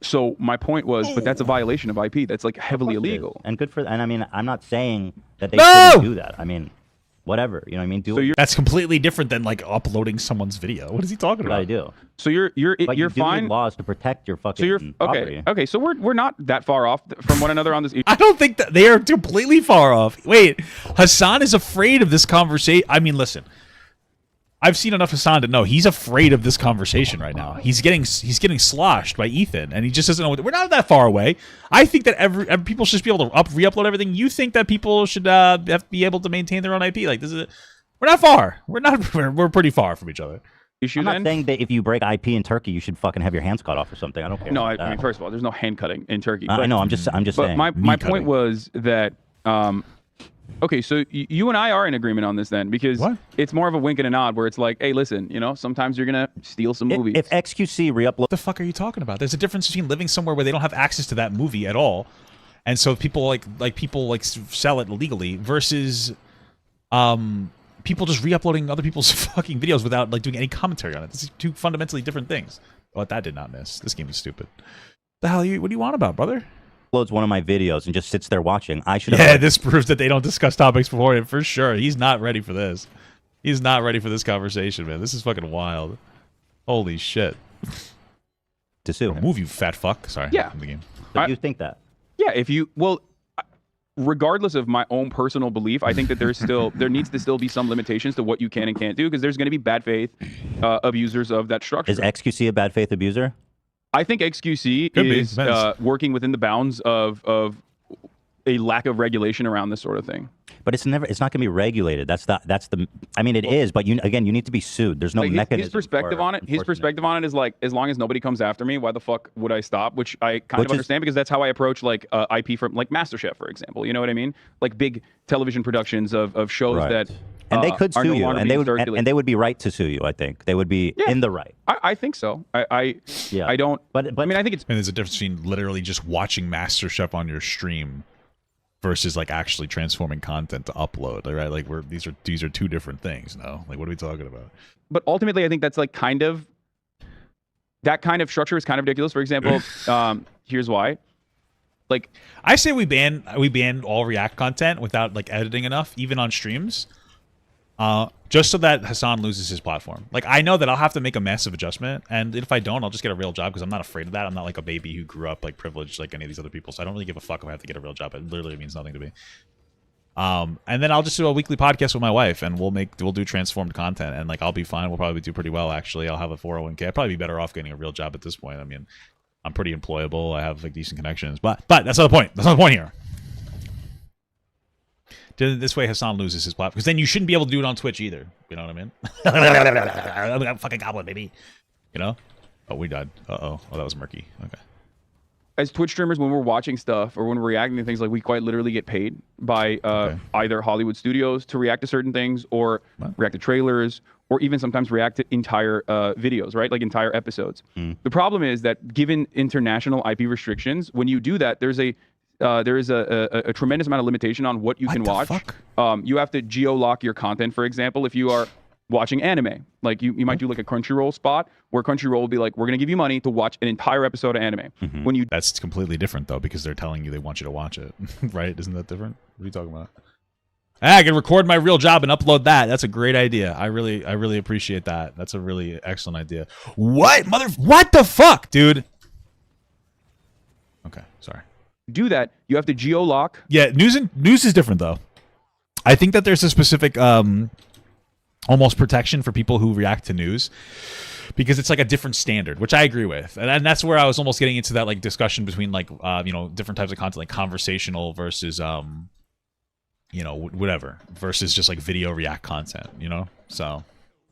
So my point was, but that's a violation of IP. That's like heavily illegal. And good for, and I mean, I'm not saying that they shouldn't do that. I mean, whatever, you know what I mean? That's completely different than like uploading someone's video. What is he talking about? I do. So you're fine. Need laws to protect your fucking property. Okay. So we're not that far off from one another on this. I don't think that they are completely far off. Wait, Hasan is afraid of this conversation. I mean, listen. I've seen enough Hasan to know he's afraid of this conversation right now. He's getting sloshed by Ethan, and he just doesn't know. We're not that far away. I think that every people should be able to re-upload everything. You think that people should have to be able to maintain their own IP? Like, this is we're not far. We're pretty far from each other. I'm not saying that if you break IP in Turkey, you should fucking have your hands cut off or something. I don't care. No, I mean, first of all, there's no hand cutting in Turkey. I know. I'm just saying. My point was that Okay, so you and I are in agreement on this then, because it's more of a wink and a nod where it's like, hey, listen, you know, sometimes you're gonna steal some movies. If XQC re-upload, what the fuck are you talking about? There's a difference between living somewhere where they don't have access to that movie at all, and so people like sell it illegally, versus people just re-uploading other people's fucking videos without like doing any commentary on it. This is two fundamentally different things. But that did not miss. This game is stupid. The hell what do you want about, brother? uploads one of my videos and just sits there watching. I should have. Yeah, this proves that they don't discuss topics beforehand for sure. He's not ready for this. He's not ready for this conversation, man. This is fucking wild. Holy shit. To sue. Move, you fat fuck. Sorry. Yeah. The game. So you think that? Yeah, if you regardless of my own personal belief, I think that there needs to still be some limitations to what you can and can't do, because there's going to be bad faith abusers of that structure. Is XQC a bad faith abuser? I think XQC is working within the bounds of a lack of regulation around this sort of thing. But it's not going to be regulated. That's the. I mean, it is, but you need to be sued. There's no mechanism. His perspective on it. His perspective on it is like, as long as nobody comes after me, why the fuck would I stop? Which I kind of understand, because that's how I approach like IP from like MasterChef, for example. You know what I mean? Like big television productions of shows that. And they could sue you, and they would be right to sue you. I think they would be in the right. I think so. I don't. But I mean, I think it's. And there's a difference between literally just watching MasterChef on your stream versus like actually transforming content to upload, right? Like these are two different things. No, like what are we talking about? But ultimately, I think that's like that kind of structure is kind of ridiculous. For example, here's why. Like, I say we ban all React content without like editing enough, even on streams. Just so that Hasan loses his platform. Like, I know that I'll have to make a massive adjustment, and if I don't, I'll just get a real job, because I'm not afraid of that. I'm not like a baby who grew up like privileged like any of these other people, so I don't really give a fuck if I have to get a real job. It literally means nothing to me. And then I'll just do a weekly podcast with my wife, and we'll do transformed content, and like I'll be fine. We'll probably do pretty well, actually. I'll have a 401k. I'd probably be better off getting a real job at this point. I mean, I'm pretty employable. I have like decent connections, but that's not the point. That's not the point here. This way Hasan loses his platform, because then you shouldn't be able to do it on Twitch either. You know what I mean? I'm fucking goblin, baby. You know? Oh, we died. Oh, that was murky. Okay. As Twitch streamers, when we're watching stuff or when we're reacting to things, like we quite literally get paid by either Hollywood studios to react to certain things, or react to trailers, or even sometimes react to entire videos, right? Like entire episodes. The problem is that given international IP restrictions, when you do that, there is a tremendous amount of limitation on what you can watch. You have to geo-lock your content, for example, if you are watching anime. Like you might do like a Crunchyroll spot where Crunchyroll will be like, we're going to give you money to watch an entire episode of anime. That's completely different though, because they're telling you they want you to watch it, right? Isn't that different? What are you talking about? I can record my real job and upload that. That's a great idea. I really appreciate that. That's a really excellent idea. What the fuck, dude? Okay, sorry. Do that, you have to geo-lock. Yeah, news is different though. I think that there's a specific almost protection for people who react to news, because it's like a different standard, which I agree with, and that's where I was almost getting into that like discussion between like different types of content, like conversational versus whatever, versus just like video react content, so.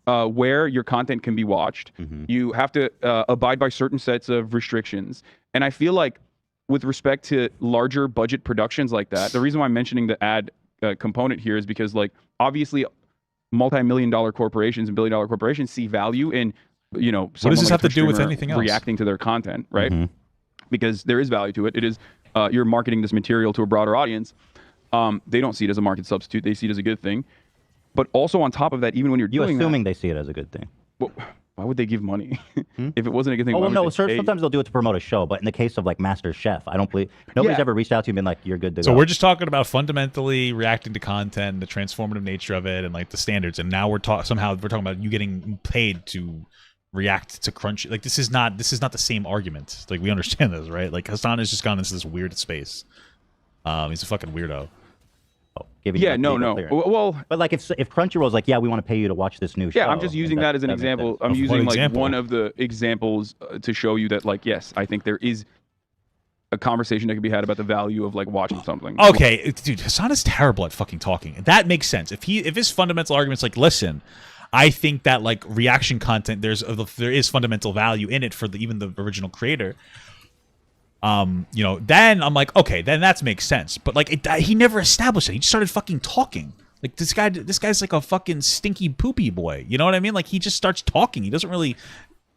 Where your content can be watched, you have to abide by certain sets of restrictions, and I feel like, with respect to larger budget productions like that, the reason why I'm mentioning the ad component here is because, like, obviously, multi-million-dollar corporations and billion-dollar corporations see value in, what does this have to do with anything else? Reacting to their content, right? Because there is value to it. It is you're marketing this material to a broader audience. They don't see it as a market substitute. They see it as a good thing. But also on top of that, even when you're doing assuming they see it as a good thing. Well, why would they give money if it wasn't a good thing? Oh, well, no, sometimes they'll do it to promote a show, but in the case of like MasterChef, I don't believe nobody's ever reached out to you and been like, "You're good to go." So we're just talking about fundamentally reacting to content, the transformative nature of it, and like the standards. And now we're talking about you getting paid to react to Crunchy. Like this is not the same argument. Like we understand this, right? Like Hasan has just gone into this weird space. He's a fucking weirdo. No. Well, but like if Crunchyroll's like, yeah, we want to pay you to watch this new show. Yeah, I'm just using that as an example. I'm using like one of the examples to show you that, like, yes, I think there is a conversation that can be had about the value of like watching something. Okay, dude, Hasan is terrible at fucking talking. That makes sense. If his fundamental argument's like, listen, I think that like reaction content, there is fundamental value in it for even the original creator. You know, then I'm like, okay, then that makes sense. But like, he never established it. He just started fucking talking. Like this guy's like a fucking stinky poopy boy. You know what I mean? Like he just starts talking. He doesn't really.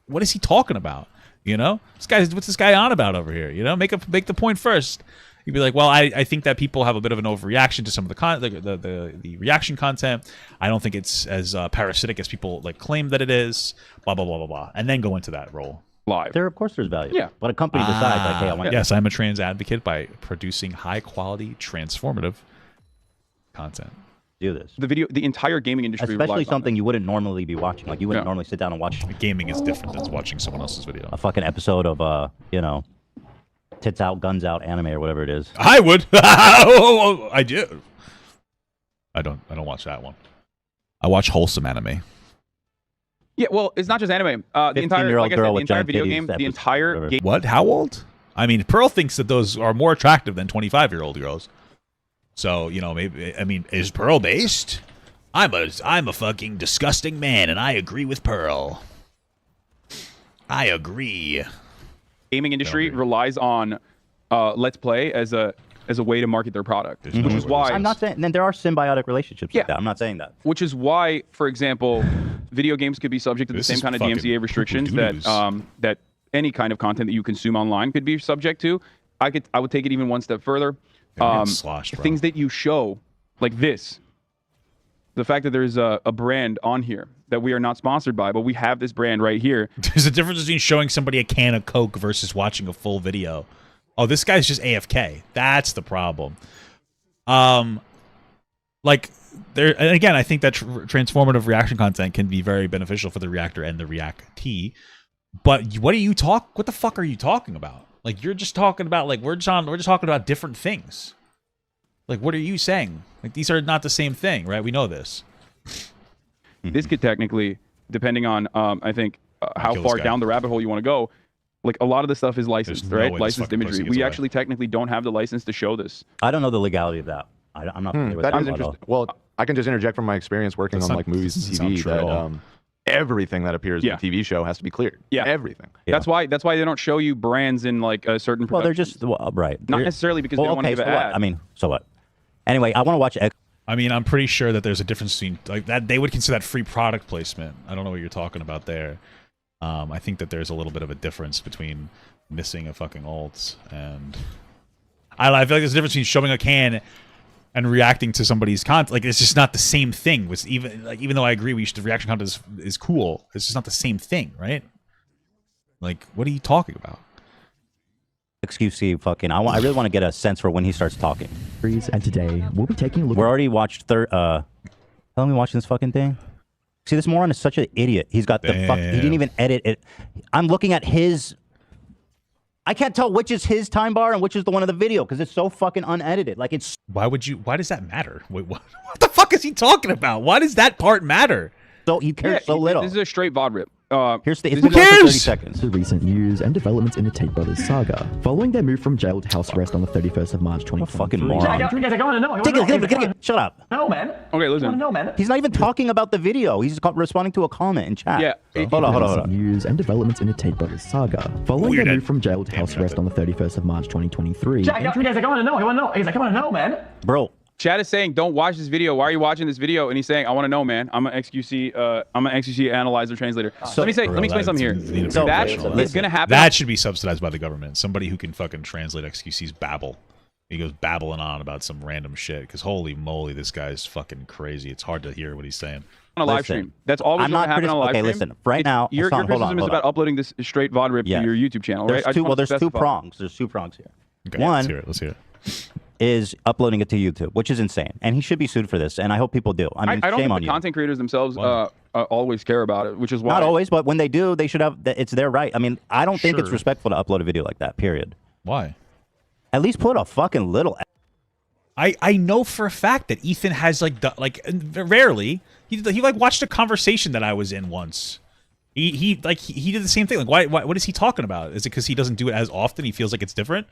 What is he talking about? You know, what's this guy on about over here? You know, make the point first. You'd be like, well, I think that people have a bit of an overreaction to some of the reaction content. I don't think it's as parasitic as people like claim that it is. Blah blah blah blah blah, and then go into that role. Live. Of course, there's value. Yeah. But a company decides, like, hey, I want. Yes, I'm a trans advocate by producing high quality, transformative content. Do this. The entire gaming industry, especially something you wouldn't normally be watching. Like you wouldn't normally sit down and watch. Gaming is different than watching someone else's video. A fucking episode of you know, tits out, guns out, anime or whatever it is. I would. I do. I don't watch that one. I watch wholesome anime. Yeah, well, it's not just anime. The entire, like I said, the entire video game, the entire game. What? How old? I mean, Pearl thinks that those are more attractive than 25-year-old girls. So, you know, maybe, I mean, is Pearl based? I'm a fucking disgusting man, and I agree with Pearl. I agree. Gaming industry relies on Let's Play as a way to market their product, which is why I'm not saying. Then there are symbiotic relationships. Like that. I'm not saying that. Which is why, for example, video games could be subject to the same kind of DMCA restrictions that any kind of content that you consume online could be subject to. I would take it even one step further. Things that you show, like this, the fact that there's a brand on here that we are not sponsored by, but we have this brand right here. There's a difference between showing somebody a can of Coke versus watching a full video. Oh, this guy's just AFK. That's the problem. Like there, and again, I think that transformative reaction content can be very beneficial for the reactor and the reactee. But what the fuck are you talking about? Like you're just talking about we're just talking about different things. Like what are you saying? Like these are not the same thing, right? We know this. This could technically, depending on I think how far down the rabbit hole you want to go, like a lot of the stuff is licensed, right? Licensed imagery. We actually technically don't have the license to show this. I don't know the legality of that. I'm not familiar with that. That Is interesting. Well, I can just interject from my experience working on like movies and TV that everything that appears in a TV show has to be cleared. Yeah, everything. That's why they don't show you brands in like a certain. Well, they're just right. Not necessarily because they don't want to give an ad. I mean, so what? Anyway, I want to watch. I mean, I'm pretty sure that there's a difference between like that. They would consider that free product placement. I don't know what you're talking about there. I think that there's a little bit of a difference between missing a fucking alt and I feel like there's a difference between showing a can and reacting to somebody's content. Like it's just not the same thing. With even though I agree the reaction content is cool, it's just not the same thing, right? Like, what are you talking about? XQC fucking. I really want to get a sense for when he starts talking. And today we'll be taking a look. We're already watched how long we watching this fucking thing? See, this moron is such an idiot. He's got the fuck. He didn't even edit it. I'm looking at his. I can't tell which is his time bar and which is the one of the video because it's so fucking unedited. Like it's. Why does that matter? Wait, what the fuck is he talking about? Why does that part matter? So you care so little. This is a straight VOD rip. Here's the. Who cares? 30 seconds. The recent news and developments in the Tate brothers saga, following their move from jail to house arrest on the 31st of March 2023. Fucking moron. Shut up. No, man. Okay, listen. No, man. He's not even talking about the video. He's responding to a comment in chat. Yeah. Hold on. News and developments in the Tate brothers saga, following their move from jail to house arrest on the 31st of March 2023. Jack, I want to know. I want to know. He's like, I want to know, man. Bro. Chad is saying, "Don't watch this video. Why are you watching this video?" And he's saying, "I want to know, man. I'm an XQC analyzer translator." So, let me explain something here. That is gonna happen. That should be subsidized by the government. Somebody who can fucking translate XQC's babble. He goes babbling on about some random shit. Because holy moly, this guy's fucking crazy. It's hard to hear what he's saying. On a live stream. That's always going to happen on a live stream. Okay, listen. Right now, your criticism is about uploading this straight VOD rip to your YouTube channel, right? There's two prongs. There's two prongs here. Okay, one. Let's hear it. Is uploading it to YouTube, which is insane, and he should be sued for this. And I hope people do. I mean, I don't shame think on the you. content creators themselves always care about it, which is why. Not always, but when they do, they should have. It's their right. I mean, I don't think it's respectful to upload a video like that. Period. Why? At least put a fucking little. I know for a fact that Ethan has rarely he watched a conversation that I was in once. He did the same thing. Like why what is he talking about? Is it because he doesn't do it as often? He feels like it's different.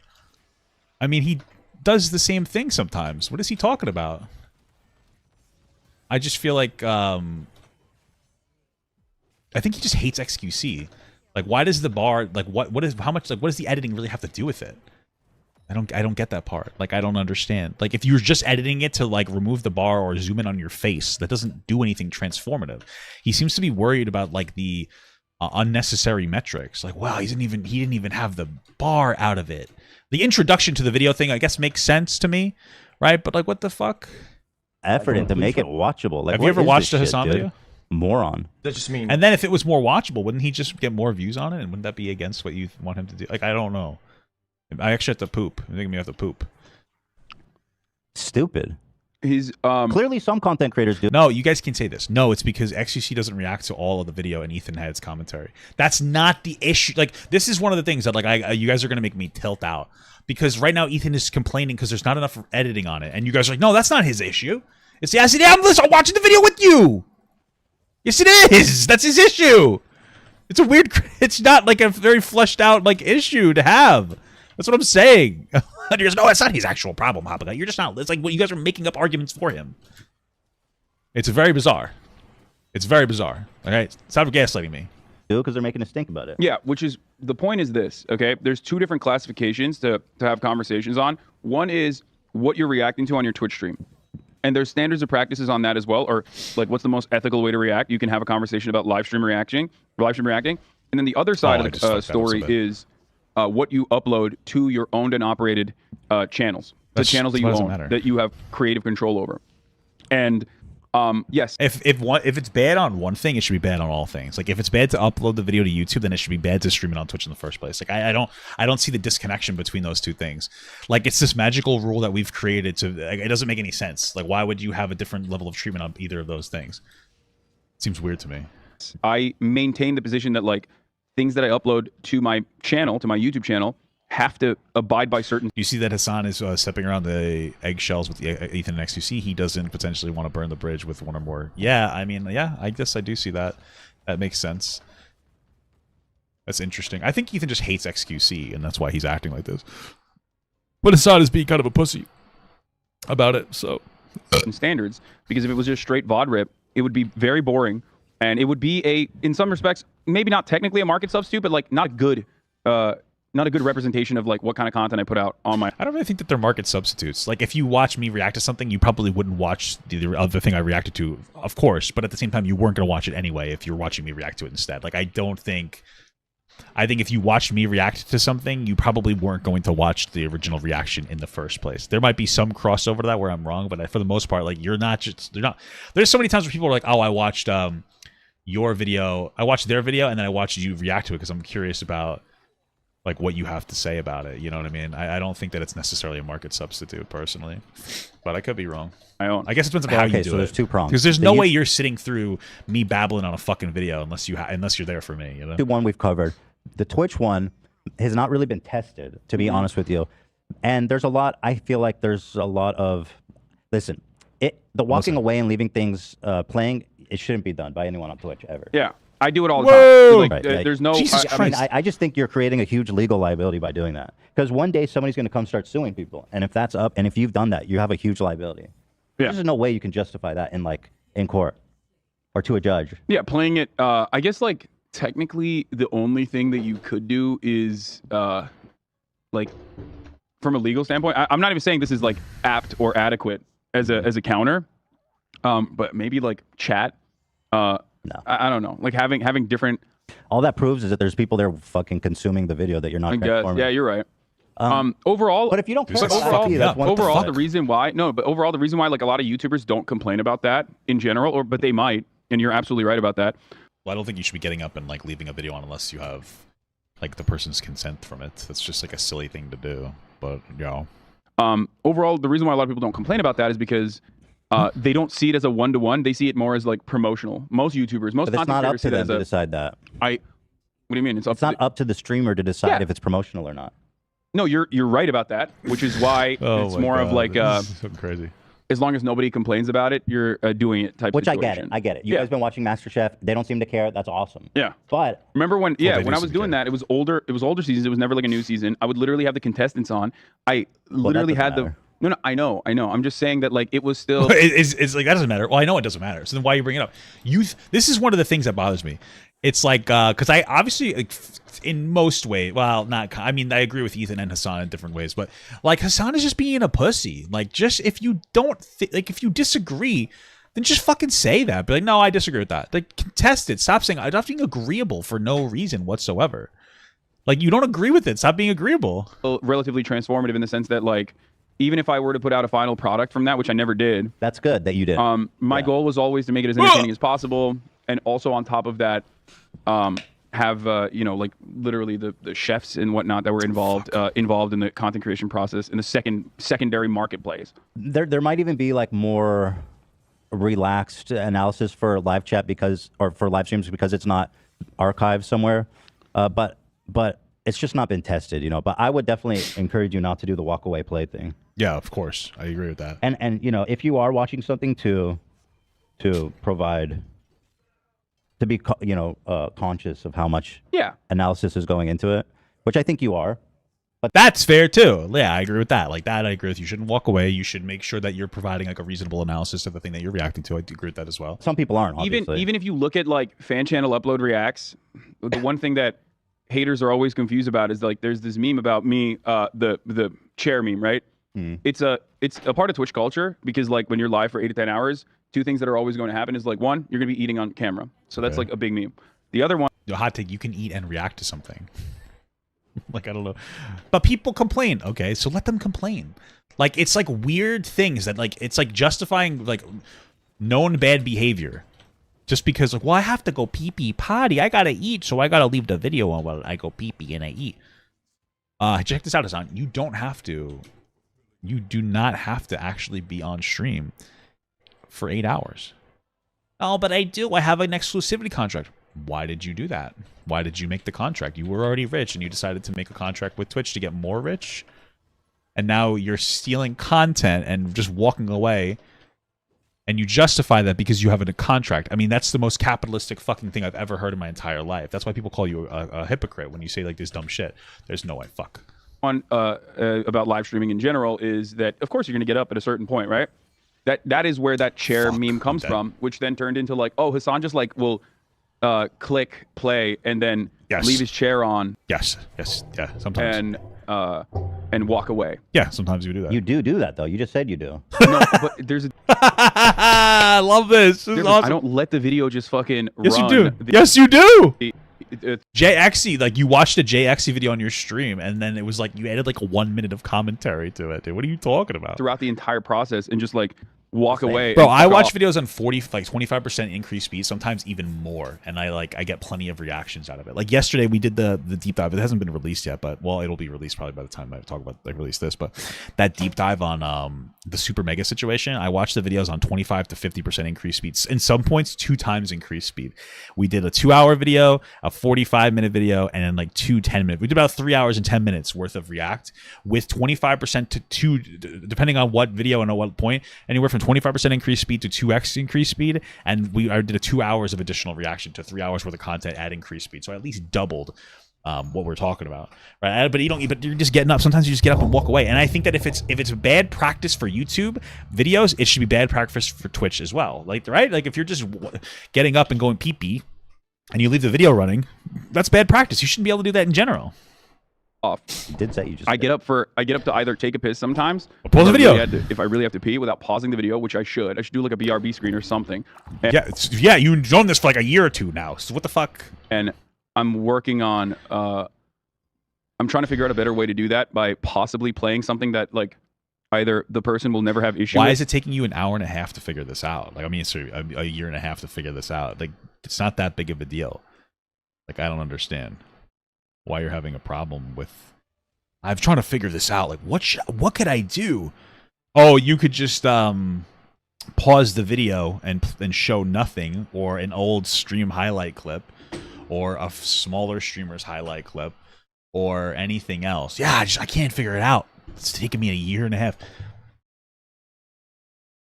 I mean, he does the same thing sometimes. What is he talking about? I just feel like I think he just hates XQC. Like, why does the bar, like, what is, how much, like, what does the editing really have to do with it? I don't get that part. Like, I don't understand. Like, if you're just editing it to, like, remove the bar or zoom in on your face, that doesn't do anything transformative. He seems to be worried about, like, the unnecessary metrics. Like, wow, he didn't even have the bar out of it. The introduction to the video thing, I guess, makes sense to me, right? But, like, what the fuck? Effort into make it watchable. Like, have you ever watched a Hasan video? Moron. That just means. And then if it was more watchable, wouldn't he just get more views on it? And wouldn't that be against what you want him to do? Like, I don't know. I actually have to poop. I think we have to poop. Stupid. He's clearly some content creators do. No, you guys can say this. No, it's because XQC doesn't react to all of the video and Ethan Head's commentary. That's not the issue. Like, this is one of the things that, like, you guys are gonna make me tilt out, because right now Ethan is complaining because there's not enough editing on it, and you guys are like, no, that's not his issue. It's yes, it is. I'm watching the video with you. Yes, it is. That's his issue. It's a weird. It's not like a very fleshed out like issue to have. That's what I'm saying. And you guys, no, it's not his actual problem, Hoppa. You're just not. It's like, well, you guys are making up arguments for him. It's very bizarre. It's very bizarre. Okay, stop gaslighting me. Because they're making a stink about it. Yeah, which is the point is this. Okay, there's two different classifications to have conversations on. One is what you're reacting to on your Twitch stream. And there's standards of practices on that as well, or like what's the most ethical way to react. You can have a conversation about live stream reacting. And then the other side of the story is what you upload to your owned and operated channels, the channels that you own, that you have creative control over. And yes, if it's bad on one thing, it should be bad on all things. Like, if it's bad to upload the video to YouTube, then it should be bad to stream it on Twitch in the first place. Like, I don't see the disconnection between those two things. Like, it's this magical rule that we've created to, like, it doesn't make any sense. Like, why would you have a different level of treatment on either of those things? It seems weird to me. I maintain the position that, like, things that I upload to my channel, to my YouTube channel, have to abide by certain. You see that Hasan is stepping around the eggshells with the Ethan and XQC. He doesn't potentially want to burn the bridge with one or more. Yeah, I mean, yeah, I guess I do see that. That makes sense. That's interesting. I think Ethan just hates XQC, and that's why he's acting like this. But Hasan is being kind of a pussy about it, so. Standards, because if it was just straight VOD rip, it would be very boring, and it would be in some respects, maybe not technically a market substitute, but like not a good representation of like what kind of content I put out on my. I don't really think that they're market substitutes. Like, if you watch me react to something, you probably wouldn't watch the other thing I reacted to, of course. But at the same time, you weren't going to watch it anyway if you're watching me react to it instead. Like, I think if you watched me react to something, you probably weren't going to watch the original reaction in the first place. There might be some crossover to that where I'm wrong, but for the most part, like, there's so many times where people are like, oh, I watched your video, I watched their video, and then I watched you react to it because I'm curious about like what you have to say about it. You know what I mean? I don't think that it's necessarily a market substitute personally, but I could be wrong. I guess it depends on how you do it. So there's two prongs. Because there's no way you're sitting through me babbling on a fucking video unless you're there for me. You know? The one we've covered. The Twitch one has not really been tested, to be honest with you. And there's a lot. I feel like there's a lot of. Listen, the walking away and leaving things playing. It shouldn't be done by anyone on Twitch ever. Yeah. I do it all the time. Like, right, there's no. I just think you're creating a huge legal liability by doing that. Because one day somebody's going to come start suing people, and if that's up, and if you've done that, you have a huge liability. Yeah. There's no way you can justify that in court or to a judge. Yeah, playing it. I guess like technically the only thing that you could do is like from a legal standpoint. I'm not even saying this is like apt or adequate as a counter, but maybe like chat. No. I don't know. Like having different. All that proves is that there's people there fucking consuming the video that you're not transforming. Yeah, you're right. Overall, but if you don't care overall the reason why like a lot of YouTubers don't complain about that in general, but they might, and you're absolutely right about that. Well, I don't think you should be getting up and like leaving a video on unless you have like the person's consent from it. That's just like a silly thing to do. But overall, the reason why a lot of people don't complain about that is because they don't see it as a one-to-one. They see it more as like promotional. Most YouTubers, most but it's not up to them to decide that. What do you mean? It's not up to the streamer to decide if it's promotional or not. No, you're right about that, which is why it's more of like so crazy. As long as nobody complains about it, you're doing it type. Which situation. I get it. You guys been watching MasterChef. They don't seem to care. That's awesome. Yeah. But remember when when I was doing that, it was older seasons. It was never like a new season. I would literally have the contestants on. I literally had the. No, I know. I'm just saying that like it was still. It's like that doesn't matter. Well, I know it doesn't matter. So then why are you bringing it up? This is one of the things that bothers me. It's like because I obviously like, in most ways, well, not. I mean, I agree with Ethan and Hasan in different ways, but like Hasan is just being a pussy. Like, just if you don't like, if you disagree, then just fucking say that. Be like, no, I disagree with that. Like, contest it. Stop saying. Stop being agreeable for no reason whatsoever. Like, you don't agree with it. Stop being agreeable. Relatively transformative in the sense that, like, even if I were to put out a final product from that, which I never did. That's good that you did. My goal was always to make it as entertaining as possible, and also on top of that, have you know, like literally the chefs and whatnot that were involved in the content creation process in the secondary marketplace. There might even be like more relaxed analysis for live chat or for live streams because it's not archived somewhere, but it's just not been tested, you know. But I would definitely encourage you not to do the walk away play thing. Yeah, of course, I agree with that. And you know, if you are watching something to provide, to be conscious of how much analysis is going into it, which I think you are. But that's fair too. Yeah, I agree with that. Like that, I agree with you. Shouldn't walk away. You should make sure that you're providing like a reasonable analysis of the thing that you're reacting to. I do agree with that as well. Some people aren't. Obviously. Even if you look at like fan channel upload reacts, the one thing that haters are always confused about is like there's this meme about me, the chair meme, right? It's a part of Twitch culture because like when you're live for 8 to 10 hours, two things that are always going to happen is like one, you're going to be eating on camera, so that's like a big meme. The other one, hot take, you can eat and react to something. Like, I don't know. But people complain. Okay, so let them complain. Like, it's like weird things that like, it's like justifying like known bad behavior. Just because like, well, I have to go pee-pee potty. I gotta eat, so I gotta leave the video on while I go pee-pee and I eat. Check this out, Hasan. You don't have to. You do not have to actually be on stream for 8 hours. Oh, but I do. I have an exclusivity contract. Why did you do that? Why did you make the contract? You were already rich and you decided to make a contract with Twitch to get more rich. And now you're stealing content and just walking away. And you justify that because you have a contract. I mean, that's the most capitalistic fucking thing I've ever heard in my entire life. That's why people call you a hypocrite when you say like this dumb shit. There's no way. Fuck. One about live streaming in general is that, of course, you're going to get up at a certain point, right? That is where that chair meme comes from, which then turned into like, oh, Hasan just like will click play and then leave his chair on. Yes, yeah, sometimes. And walk away. Yeah, sometimes you do that. You do that though. You just said you do. No, but there's a. I love this. This is awesome. I don't let the video just fucking run. Yes, you do. Yes, you do. JXE, like you watched a JXE video on your stream, and then it was like you added like 1 minute of commentary to it. Dude, what are you talking about? Throughout the entire process, and just like walk away. Bro, I watch videos on 25% increased speed, sometimes even more, and I get plenty of reactions out of it. Like yesterday, we did the deep dive. It hasn't been released yet, but well, it'll be released probably by the time I talk about like release this. But that deep dive on the super mega situation, I watched the videos on 25 to 50% increased speeds. In some points, 2 times increased speed. We did a 2-hour video, a 45-minute video, and then like 2 10-minute. We did about 3 hours and 10 minutes worth of react with 25% to 2, depending on what video and at what point, anywhere from 25% increased speed to 2x increased speed, and I did a 2 hours of additional reaction to 3 hours worth of content at increased speed. So I at least doubled what we're talking about, right? But you're just getting up. Sometimes you just get up and walk away. And I think that if it's bad practice for YouTube videos, it should be bad practice for Twitch as well. Like, right? Like if you're just getting up and going pee-pee and you leave the video running, that's bad practice. You shouldn't be able to do that in general. Off. You did say you just. I get up to either take a piss sometimes. Pause the video. If I really have to pee without pausing the video, which I should do like a BRB screen or something. And, yeah. You've known this for like a year or two now. So what the fuck? And I'm working on. I'm trying to figure out a better way to do that by possibly playing something that like either the person will never have issue. Why with. is it taking you an hour and a half to figure this out? Like, I mean, sorry, a year and a half to figure this out. Like, it's not that big of a deal. Like, I don't understand why you're having a problem with. I'm trying to figure this out. Like, what could I do? Oh, you could just pause the video and show nothing, or an old stream highlight clip, or a smaller streamer's highlight clip, or anything else. Yeah, I can't figure it out. It's taken me a year and a half.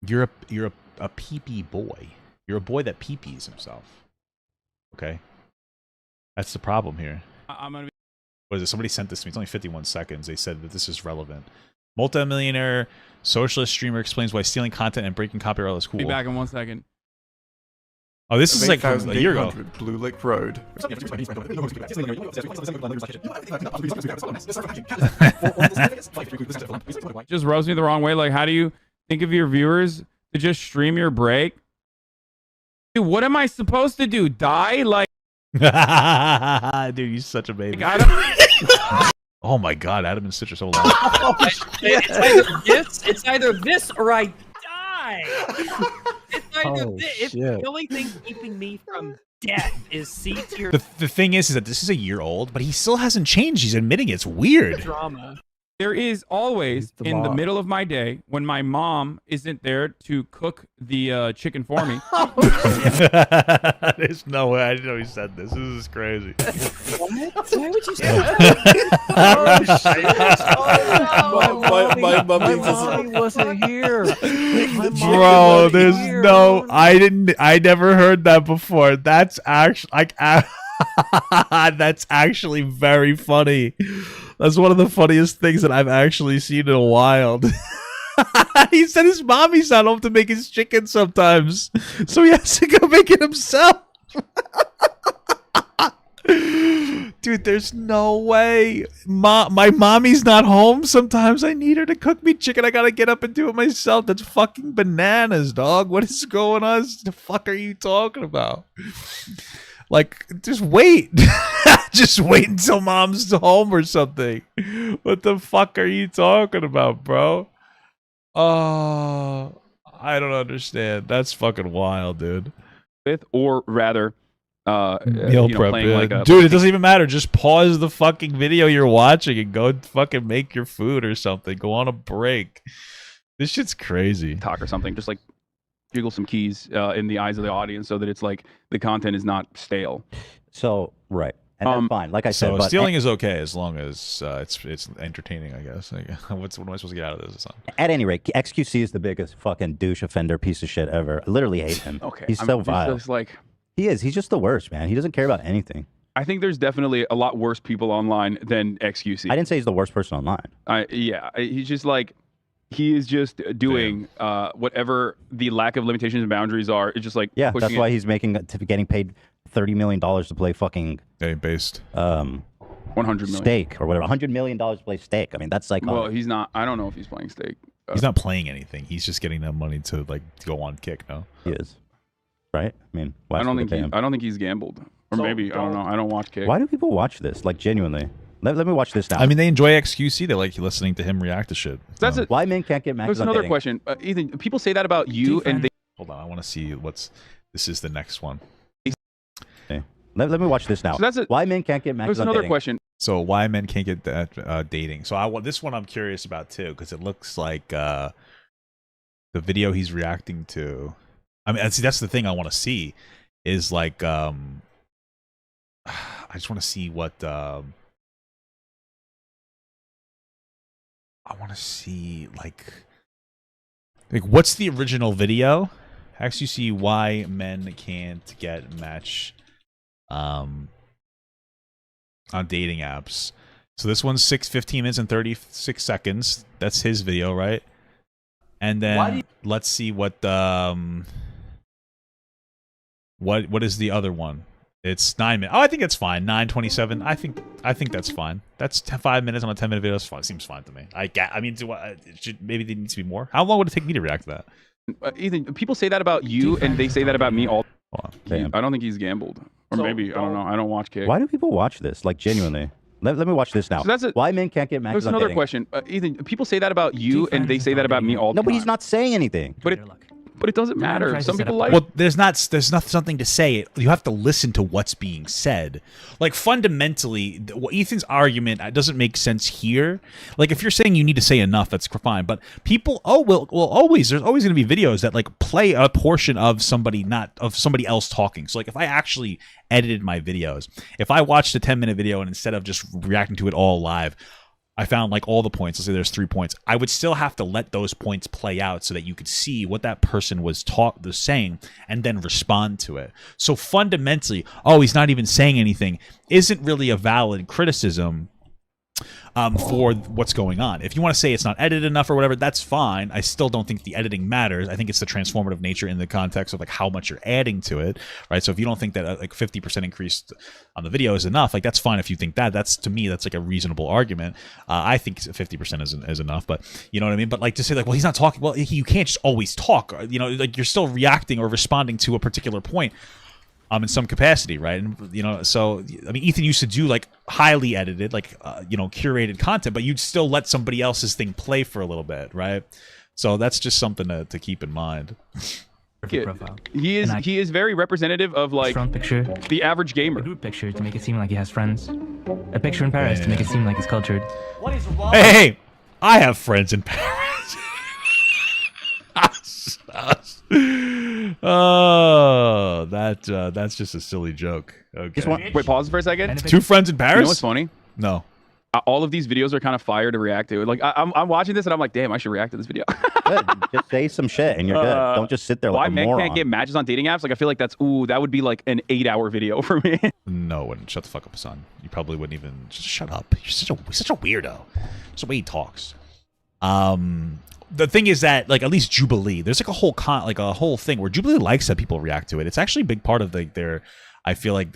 You're a pee-pee boy. You're a boy that pee-pees himself. Okay? That's the problem here. I'm gonna be. What is it? Somebody sent this to me. It's only 51 seconds. They said that this is relevant. Multi-millionaire socialist streamer explains why stealing content and breaking copyright is cool. Be back in 1 second. Oh, this is like from a year ago. Blue Lick Road. Just rose me the wrong way. Like, how do you think of your viewers to just stream your break? Dude, what am I supposed to do? Die? Like, dude, you're such a baby. Like, I don't... Oh my God, Adam and Stitch are so loud. It's either this or I die. It's either this. The only thing keeping me from death is C tier. The thing is that this is a year old, but he still hasn't changed. He's admitting it's weird. Drama. There is always in the middle of my day when my mom isn't there to cook the chicken for me. There's no way. I didn't know he said this. This is crazy. What? Why would you say that? Oh, shit. My mommy wasn't here. Bro, there's no. I never heard that before. That's actually like. That's actually very funny. That's one of the funniest things that I've actually seen in a while. He said his mommy's not home to make his chicken sometimes, so he has to go make it himself. Dude, there's no way. My mommy's not home. Sometimes I need her to cook me chicken. I gotta get up and do it myself. That's fucking bananas, dog. What is going on? What the fuck are you talking about? Like, just wait. Just wait until mom's home or something. What the fuck are you talking about, bro? Oh, I don't understand. That's fucking wild, dude. Or rather, meal prep, like dude, it doesn't even matter. Just pause the fucking video you're watching and go fucking make your food or something. Go on a break. This shit's crazy. Talk or something. Just like jiggle some keys in the eyes of the audience so that it's like the content is not stale. So right, and that's fine. Like I said, so but stealing is okay as long as it's entertaining, I guess. What am I supposed to get out of this? At any rate, XQC is the biggest fucking douche offender piece of shit ever. I literally hate him. Okay, he's so vile. Just like, he is. He's just the worst, man. He doesn't care about anything. I think there's definitely a lot worse people online than XQC. I didn't say he's the worst person online. Yeah, he's just like. He is just doing whatever the lack of limitations and boundaries are. It's just like that's why he's getting paid $30 million to play fucking based 100 million stake or whatever. $100 million to play stake. I mean, that's like well, he's not. I don't know if he's playing stake. He's not playing anything. He's just getting that money to like go on Kick. No, he is. Right? I mean, I don't think he's gambled, or maybe I don't know. I don't watch Kick. Why do people watch this? Like genuinely. Let me watch this now. I mean, they enjoy XQC. They like listening to him react to shit. That's it. Why men can't get matches. There's another question. Ethan, people say that about you, and they. Hold on, I want to see this is the next one. Okay. Let me watch this now. So that's it. Why men can't get matches. There's another question. So why men can't get that dating? So this one I'm curious about too, because it looks like the video he's reacting to. I mean, see, that's the thing I want to see is like I just want to see what. I want to see like what's the original video? XQC why men can't get match on dating apps. So this one's 15 minutes and 36 seconds. That's his video, right? And then let's see what what is the other one? It's 9 minutes. Oh, I think it's fine. 9:27. I think that's fine. That's 5 minutes on a 10-minute video. Seems fine to me. I mean, maybe there needs to be more. How long would it take me to react to that? Ethan, people say that about you, and they say that about me all. I don't think he's gambled, or maybe I don't know. I don't watch Kick. Why do people watch this? Like genuinely. Let me watch this now. So that's it. Why men can't get matches. There's another question. Ethan, people say that about you, and they say that about me all. No, but he's not saying anything. But it doesn't matter. Some people like. Well, there's not something to say. You have to listen to what's being said. Like fundamentally, Ethan's argument doesn't make sense here. Like if you're saying you need to say enough, that's fine. But people, there's always going to be videos that like play a portion of somebody else talking. So like if I actually edited my videos, if I watched a 10-minute video and instead of just reacting to it all live, I found like all the points. Let's say there's 3 points. I would still have to let those points play out so that you could see what that person was saying and then respond to it. So fundamentally, he's not even saying anything isn't really a valid criticism for what's going on. If you want to say it's not edited enough or whatever, that's fine. I still don't think the editing matters. I think it's the transformative nature in the context of like how much you're adding to it, right? So if you don't think that like 50% increase on the video is enough, like that's fine if you think that. That's, to me, that's like a reasonable argument. I think 50% is enough, but you know what I mean? But like to say like, well, he's not talking, well, you can't just always talk, you know, like you're still reacting or responding to a particular point. In some capacity, right? And you know, so I mean, Ethan used to do like highly edited, like you know, curated content, but you'd still let somebody else's thing play for a little bit, right? So that's just something to keep in mind. He is very representative of like the average gamer. A group picture to make it seem like he has friends. A picture in Paris to make it seem like he's cultured. What is wrong? Hey, I have friends in Paris. Oh, that's just a silly joke. Okay. Wait, pause for a second. 2 friends in Paris? You know what's funny? No. All of these videos are kind of fire to react to. Like I'm watching this and I'm like, damn, I should react to this video. Just say some shit and you're good. Don't just sit there like a moron. Why men can't get matches on dating apps? Like I feel like that would be like an 8-hour video for me. No, it wouldn't. Shut the fuck up, son. You probably wouldn't even just shut up. You're such a weirdo. That's the way he talks. The thing is that, like, at least Jubilee, there's like a whole thing where Jubilee likes that people react to it. It's actually a big part of like their thing,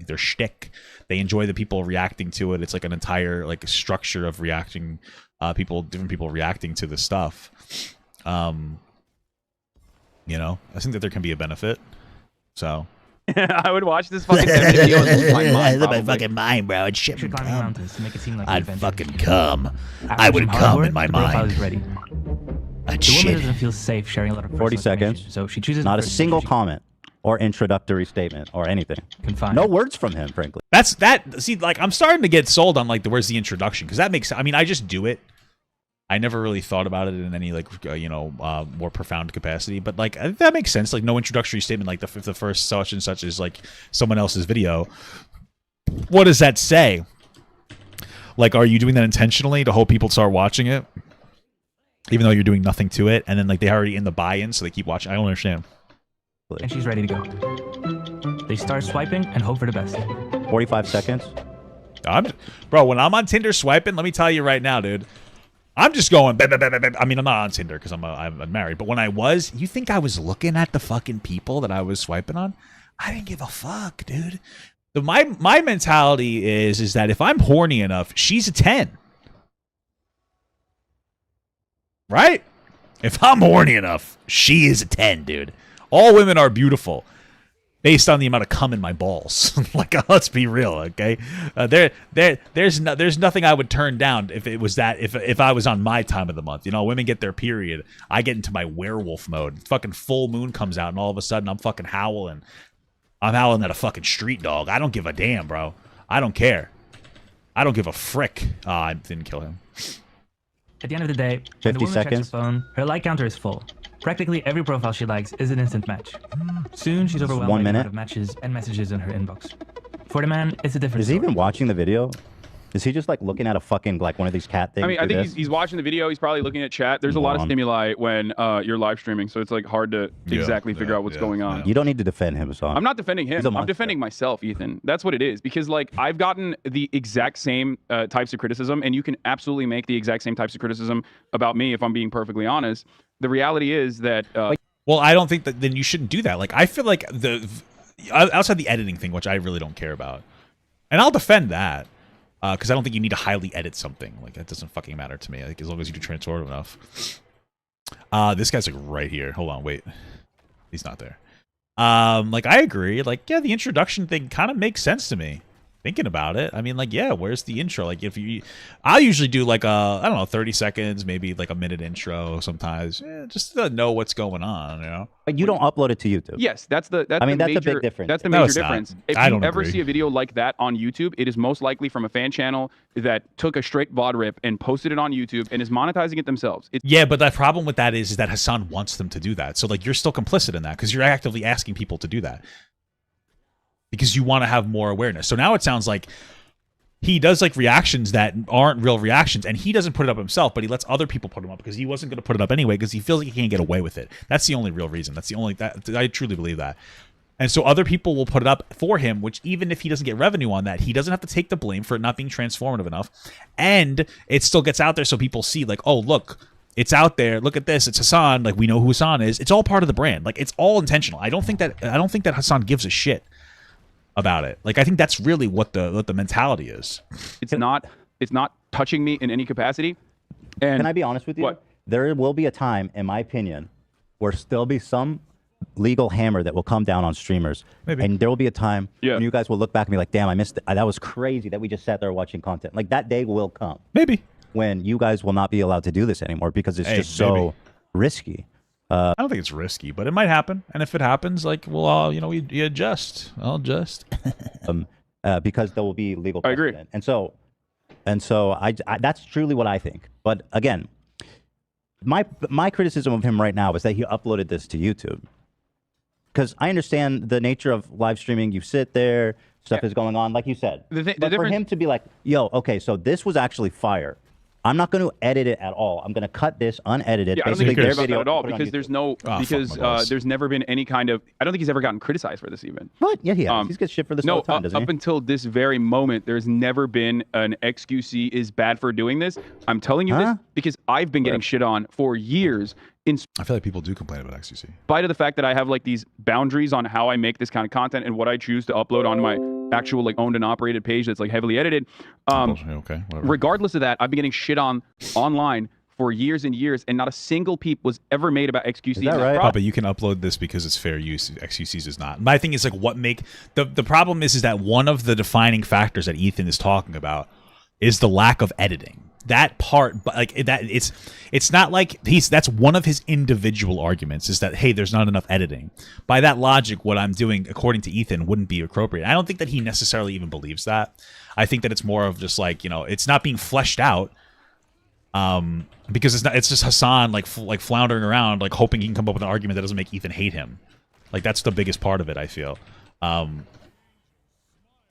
their shtick. They enjoy the people reacting to it. It's like an entire like structure of reacting, different people reacting to the stuff. You know, I think that there can be a benefit. So. I would watch this fucking video and lose my mind. My fucking mind, bro. I'd shit and come. Mountains to make it seem like I'd fucking come. I would come in my mind. Is ready. I'd the woman shit. doesn't feel safe sharing a lot of 40 seconds. So she chooses not a single comment or introductory statement or anything. Confined. No words from him, frankly. See, like I'm starting to get sold on like where's the introduction, because that makes. I mean, I just do it. I never really thought about it in any like more profound capacity, but like that makes sense. Like no introductory statement, like the first such and such is like someone else's video. What does that say? Like, are you doing that intentionally to hope people start watching it, even though you're doing nothing to it? And then like they already in the buy-in, so they keep watching. I don't understand. And she's ready to go. They start swiping and hope for the best. 45 seconds. Bro, when I'm on Tinder swiping, let me tell you right now, dude. I'm just going. I mean, I'm not on Tinder because I'm married. But when I was, you think I was looking at the fucking people that I was swiping on? I didn't give a fuck, dude. My mentality is that if I'm horny enough, she's a 10, right? If I'm horny enough, she is a 10, dude. All women are beautiful. Based on the amount of cum in my balls. Like, let's be real, okay? There's nothing I would turn down if it was that, if I was on my time of the month. You know, women get their period. I get into my werewolf mode. Fucking full moon comes out, and all of a sudden I'm fucking howling. I'm howling at a fucking street dog. I don't give a damn, bro. I don't care. I don't give a frick. I didn't kill him. At the end of the day, 50 when the woman seconds. checks her phone, her like counter is full. Practically every profile she likes is an instant match. Soon she's overwhelmed 1 by the minute. amount of matches and messages in her inbox. For the man, it's a different Is he story. even watching the video? Is he just like looking at a fucking like one of these cat things? I mean, I think he's watching the video. He's probably looking at chat. There's a lot of stimuli when you're live streaming, so it's like hard to exactly figure out what's going on. You don't need to defend him, Hasan. I'm not defending him. I'm defending myself, Ethan. That's what it is. Because like I've gotten the exact same types of criticism, and you can absolutely make the exact same types of criticism about me if I'm being perfectly honest. The reality is that. Well, I don't think that then you shouldn't do that. Like I feel like outside the editing thing, which I really don't care about, and I'll defend that. Because I don't think you need to highly edit something. Like, that doesn't fucking matter to me. Like, as long as you do transform enough. This guy's, like, right here. Hold on, wait. He's not there. Like, I agree. Like, yeah, the introduction thing kind of makes sense to me. Thinking about it. I mean, like, yeah, where's the intro? Like, I'll usually do, like, I don't know, 30 seconds, maybe, like, a minute intro sometimes. Just to know what's going on, you know? But you don't upload it to YouTube. Yes, that's a big difference. That's the major difference. If you ever see a video like that on YouTube, it is most likely from a fan channel that took a straight VOD rip and posted it on YouTube and is monetizing it themselves. Yeah, but the problem with that is that Hasan wants them to do that. So, like, you're still complicit in that because you're actively asking people to do that. Because you want to have more awareness. So now it sounds like he does like reactions that aren't real reactions, and he doesn't put it up himself, but he lets other people put them up because he wasn't going to put it up anyway because he feels like he can't get away with it. That's the only real reason. That's the only I truly believe that. And so other people will put it up for him, which even if he doesn't get revenue on that, he doesn't have to take the blame for it not being transformative enough. And it still gets out there so people see, like, oh, look, it's out there. Look at this. It's Hasan. Like, we know who Hasan is. It's all part of the brand. Like, it's all intentional. I don't think that Hasan gives a shit about it. Like, I think that's really what the mentality is. It's not touching me in any capacity. And can I be honest with you? What? There will be a time, in my opinion, where there'll be some legal hammer that will come down on streamers. Maybe. And there will be a time when you guys will look back and be like, damn, I missed it. That was crazy that we just sat there watching content. Like, that day will come. Maybe. When you guys will not be allowed to do this anymore because it's just so risky. I don't think it's risky, but it might happen. And if it happens, like, we'll all, you adjust. I'll adjust. Because there will be legal precedent. I agree. And so I that's truly what I think. But again, my criticism of him right now is that he uploaded this to YouTube. Because I understand the nature of live streaming. You sit there, stuff is going on, like you said. But for him to be like, yo, okay, so this was actually fire. I'm not going to edit it at all. I'm going to cut this unedited. Yeah, I don't think he cares about that at all because there's there's never been any kind of. I don't think he's ever gotten criticized for this even. What? Yeah, he has. He's got shit for this all the time, doesn't he? Up until this very moment, there's never been an XQC is bad for doing this. I'm telling you this because I've been getting shit on for years. I feel like people do complain about XQC. In spite of the fact that I have like these boundaries on how I make this kind of content and what I choose to upload on my actual like owned and operated page that's like heavily edited. Okay, whatever. Regardless of that, I've been getting shit on online for years and years, and not a single peep was ever made about XQC. Is that right? Papa, you can upload this because it's fair use. XQC's is not. My thing is like what make the problem is that one of the defining factors that Ethan is talking about is the lack of editing. That part, like that, it's not like that's one of his individual arguments is that, hey, there's not enough editing. By that logic, what I'm doing, according to Ethan, wouldn't be appropriate. I don't think that he necessarily even believes that. I think that it's more of just like, it's not being fleshed out. Because it's just Hasan like floundering around, like hoping he can come up with an argument that doesn't make Ethan hate him. Like that's the biggest part of it, I feel. I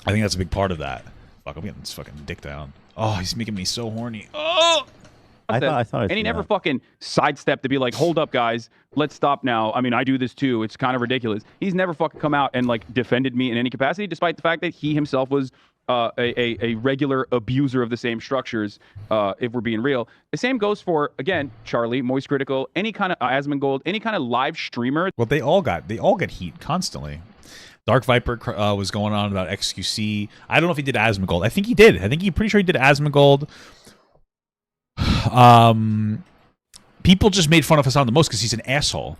think that's a big part of that. Fuck, I'm getting this fucking dick down. Oh, he's making me so horny. Oh! I thought and he never fucking sidestepped to be like, hold up, guys, let's stop now. I mean, I do this too. It's kind of ridiculous. He's never fucking come out and like defended me in any capacity, despite the fact that he himself was a regular abuser of the same structures, if we're being real. The same goes for, again, Charlie, Moist Critical, any kind of Asmongold, any kind of live streamer. Well, they all get heat constantly. Dark Viper was going on about XQC. I don't know if he did Asmongold. I think he did. Pretty sure he did Asmongold. People just made fun of Hasan the most because he's an asshole.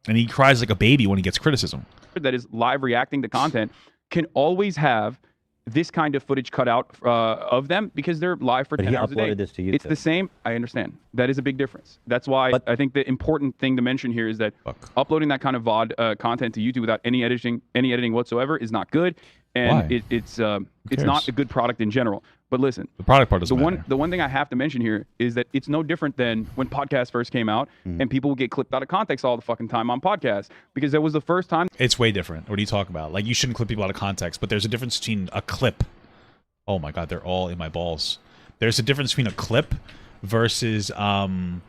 And he cries like a baby when he gets criticism. That is live reacting to content can always have this kind of footage cut out of them because they're live for 10 hours a day. This to YouTube. It's the same. I understand. That is a big difference. That's why I think the important thing to mention here is that uploading that kind of VOD content to YouTube without any editing whatsoever is not good, and it's not a good product in general. But listen, the product part doesn't matter. The one thing I have to mention here is that it's no different than when podcasts first came out and people would get clipped out of context all the fucking time on podcasts because that was the first time. It's way different. What are you talking about? Like, you shouldn't clip people out of context, but there's a difference between a clip. Oh my God, they're all in my balls. There's a difference between a clip versus there's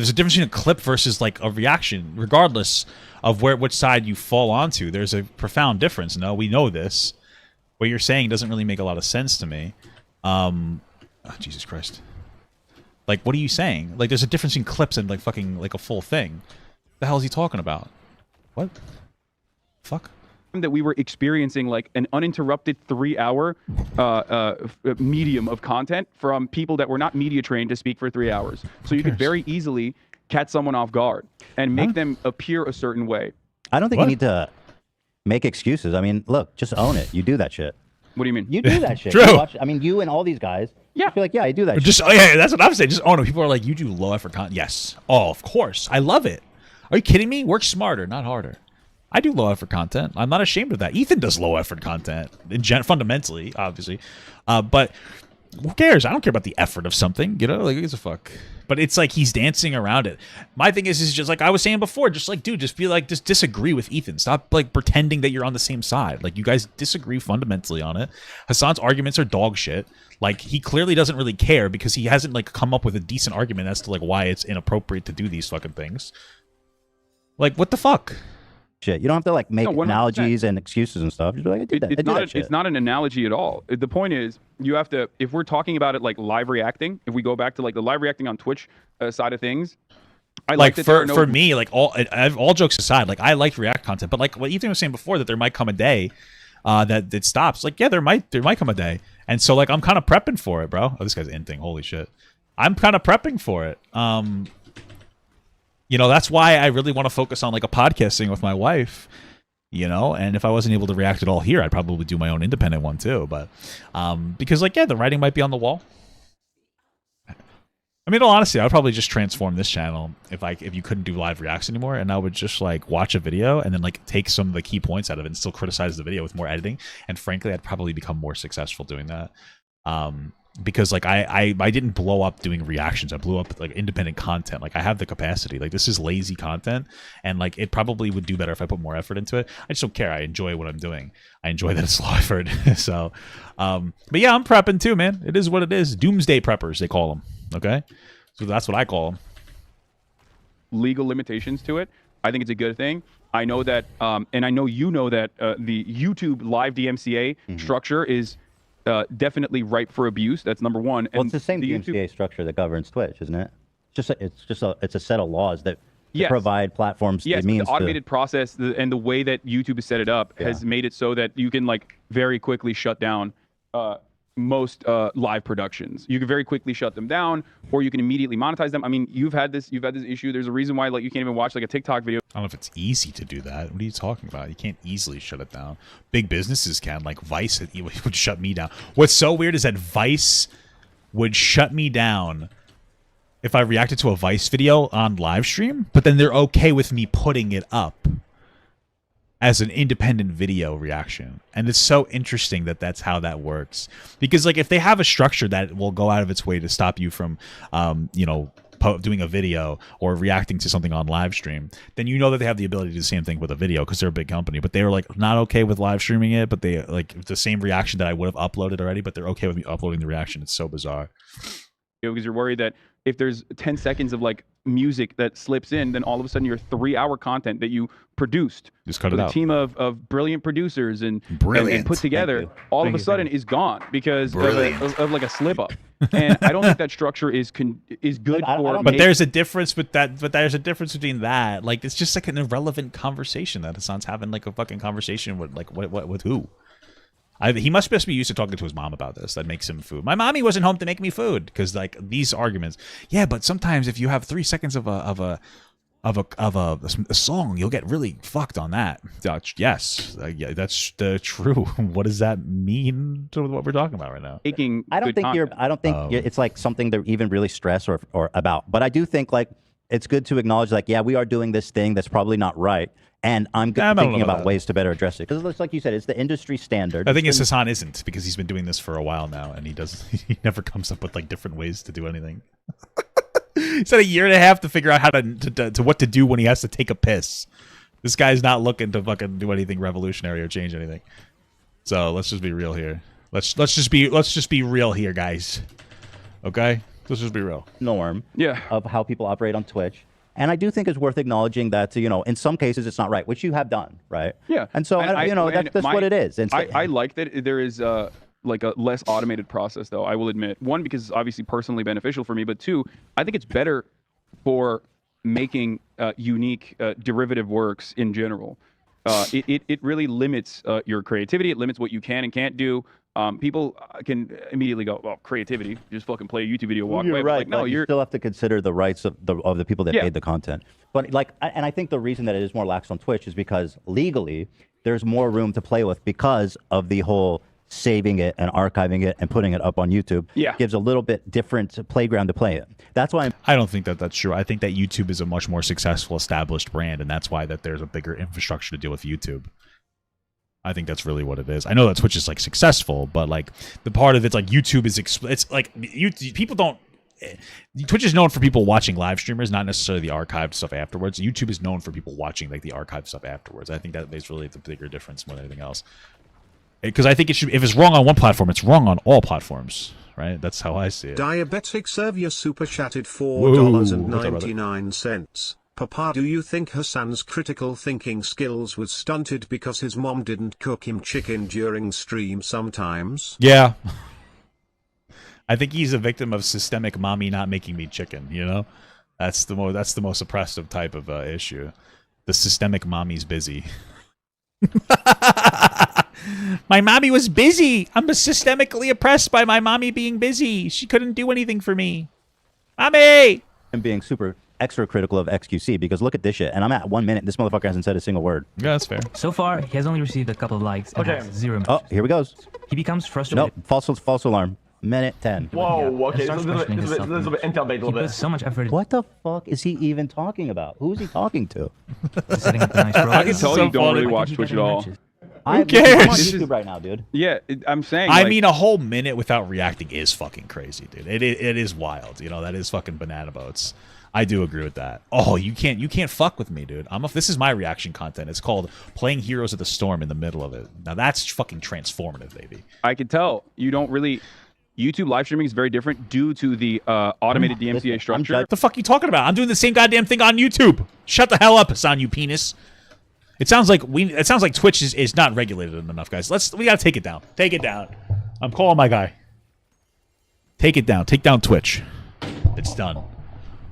a difference between a clip versus like a reaction, regardless of which side you fall onto. There's a profound difference. No, we know this. What you're saying doesn't really make a lot of sense to me. Oh, Jesus Christ. Like, what are you saying? Like, there's a difference between clips and like fucking like a full thing. What the hell is he talking about? What? Fuck. That we were experiencing like an uninterrupted 3-hour medium of content from people that were not media trained to speak for 3 hours. So you could very easily catch someone off guard and make them appear a certain way. I don't think you need to make excuses. I mean, look, just own it. You do that shit. What do you mean? You do that shit. True. You and all these guys. Yeah. I feel like, I do that shit. Yeah, that's what I'm saying. Just own it. People are like, you do low effort content. Yes. Oh, of course. I love it. Are you kidding me? Work smarter, not harder. I do low effort content. I'm not ashamed of that. Ethan does low effort content, fundamentally, obviously. But who cares? I don't care about the effort of something. Like, who gives a fuck? But it's like he's dancing around it. My thing is just like I was saying before, just like, dude, just disagree with Ethan. Stop like pretending that you're on the same side. Like, you guys disagree fundamentally on it. Hasan's arguments are dog shit. Like, he clearly doesn't really care because he hasn't like come up with a decent argument as to like why it's inappropriate to do these fucking things. Like, what the fuck? shit. You don't have to like make No, 100%. analogies and excuses and stuff. Just be like, I did that. I did that shit. It's not an analogy at all. The point is, you have to, if we're talking about it like live reacting, if we go back to like the live reacting on Twitch side of things, I like that for me, like all jokes aside, like I like React content, but like what Ethan was saying before, that there might come a day that it stops. Like, yeah, there might come a day, and so like I'm kind of prepping for it, bro. Oh, this guy's in thing. Holy shit, I'm kind of prepping for it. You know, that's why I really want to focus on like a podcasting with my wife. You know, and if I wasn't able to react at all here, I'd probably do my own independent one too. But because like, yeah, the writing might be on the wall. I mean, in all honesty, I would probably just transform this channel if you couldn't do live reacts anymore, and I would just like watch a video and then like take some of the key points out of it and still criticize the video with more editing. And frankly, I'd probably become more successful doing that. Because like I didn't blow up doing reactions. I blew up like independent content. Like I have the capacity. Like this is lazy content, and like it probably would do better if I put more effort into it. I just don't care. I enjoy what I'm doing. I enjoy that it's low effort. So, but yeah, I'm prepping too, man. It is what it is. Doomsday preppers, they call them. Okay, so that's what I call them. Legal limitations to it. I think it's a good thing. I know that, and I know you know that the YouTube live DMCA structure is definitely ripe for abuse. That's number one. Well, it's the same DMCA structure that governs Twitch, isn't it? It's a set of laws that provide platforms. Yes, the automated process and the way that YouTube has set it up has made it so that you can like very quickly shut down most live productions. You can very quickly shut them down, or you can immediately monetize them. I mean, you've had this issue. There's a reason why like you can't even watch like a TikTok video. I don't know if it's easy to do that. What are you talking about? You can't easily shut it down. Big businesses can, like Vice would shut me down. What's so weird is that Vice would shut me down if I reacted to a Vice video on live stream, but then they're okay with me putting it up as an independent video reaction. And it's so interesting that that's how that works. Because like if they have a structure that will go out of its way to stop you from, you know, doing a video or reacting to something on live stream, then you know that they have the ability to do the same thing with a video because they're a big company. But they were like not okay with live streaming it, but they like the same reaction that I would have uploaded already, but they're okay with me uploading the reaction. It's so bizarre. Because you're worried that if there's 10 seconds of like music that slips in, then all of a sudden your 3-hour content that you produced just cut it with out. a team of brilliant producers and Brilliant. put together, all of a sudden is gone because of like a slip up. And I don't think that structure is good for. But there's a difference with that. But there's a difference between that. Like it's just like an irrelevant conversation that Hasan's having, like a fucking conversation with like what with who. He must just be used to talking to his mom about this. That makes him food. My mommy wasn't home to make me food because like these arguments. Yeah, but sometimes if you have 3 seconds of a song, you'll get really fucked on that. Yes, yeah, that's true. What does that mean to what we're talking about right now? I don't think it's like something to even really stress or about. But I do think like it's good to acknowledge like, yeah, we are doing this thing that's probably not right. And I'm thinking about ways to better address it. Because it's like you said, it's the industry standard. I think Hasan isn't, because he's been doing this for a while now, and he never comes up with like different ways to do anything. He's had a year and a half to figure out how to what to do when he has to take a piss. This guy's not looking to fucking do anything revolutionary or change anything. So let's just be real here. Let's just be real here, guys. Okay? Let's just be real. Norm of how people operate on Twitch. And I do think it's worth acknowledging that, you know, in some cases it's not right, which you have done, right? Yeah. And so, you know, that's what it is. And so, I like that there is like a less automated process, though, I will admit. One, because it's obviously personally beneficial for me, but two, I think it's better for making unique derivative works in general. It really limits your creativity. It limits what you can and can't do. People can immediately go, "Well, creativity, just fucking play a YouTube video, walk away." You're right. Like, no, you still have to consider the rights of the people that made the content. But like, and I think the reason that it is more lax on Twitch is because legally there's more room to play with because of the whole saving it and archiving it and putting it up on YouTube. Gives a little bit different playground to play in. That's why I don't think that that's true. I think that YouTube is a much more successful, established brand, and that's why that there's a bigger infrastructure to deal with YouTube. I think that's really what it is. I know that Twitch is like successful, but like the part of it's like YouTube is it's like people don't. Twitch is known for people watching live streamers, not necessarily the archived stuff afterwards. YouTube is known for people watching like the archived stuff afterwards. I think that is really the bigger difference more than anything else. Because I think it should. If it's wrong on one platform, it's wrong on all platforms. Right? That's how I see it. Diabetic Serve your super chatted $4.99. Papa, do you think Hasan's critical thinking skills was stunted because his mom didn't cook him chicken during stream sometimes? Yeah. I think he's a victim of systemic mommy not making me chicken, you know? That's the most oppressive type of issue. The systemic mommy's busy. My mommy was busy. I'm systemically oppressed by my mommy being busy. She couldn't do anything for me. Mommy! And being super extra critical of XQC because look at this shit. And I'm at 1 minute. This motherfucker hasn't said a single word. Yeah, that's fair. So far, he has only received a couple of likes and has 0 matches. Oh, here we goes. He becomes frustrated. Nope, false alarm. Minute 10. Whoa, okay, Starts this is questioning a himself. bit intel bait a little He puts bit. so much effort. What the fuck is he even talking about? Who is he talking to? Setting up a nice I can tell you don't really watch Twitch at all. Who cares? I'm on YouTube right now, dude. Yeah, I'm saying. I like, mean, a whole minute without reacting is fucking crazy, dude. It is wild. You know, that is fucking banana boats. I do agree with that. Oh, you can't fuck with me, dude. This is my reaction content. It's called playing Heroes of the Storm in the middle of it. Now that's fucking transformative, baby. I can tell you don't really. YouTube live streaming is very different due to the automated DMCA structure. What the fuck are you talking about? I'm doing the same goddamn thing on YouTube. Shut the hell up, Hasan, you penis. It sounds like Twitch is not regulated enough, guys. We gotta take it down. Take it down. I'm calling my guy. Take it down. Take down Twitch. It's done.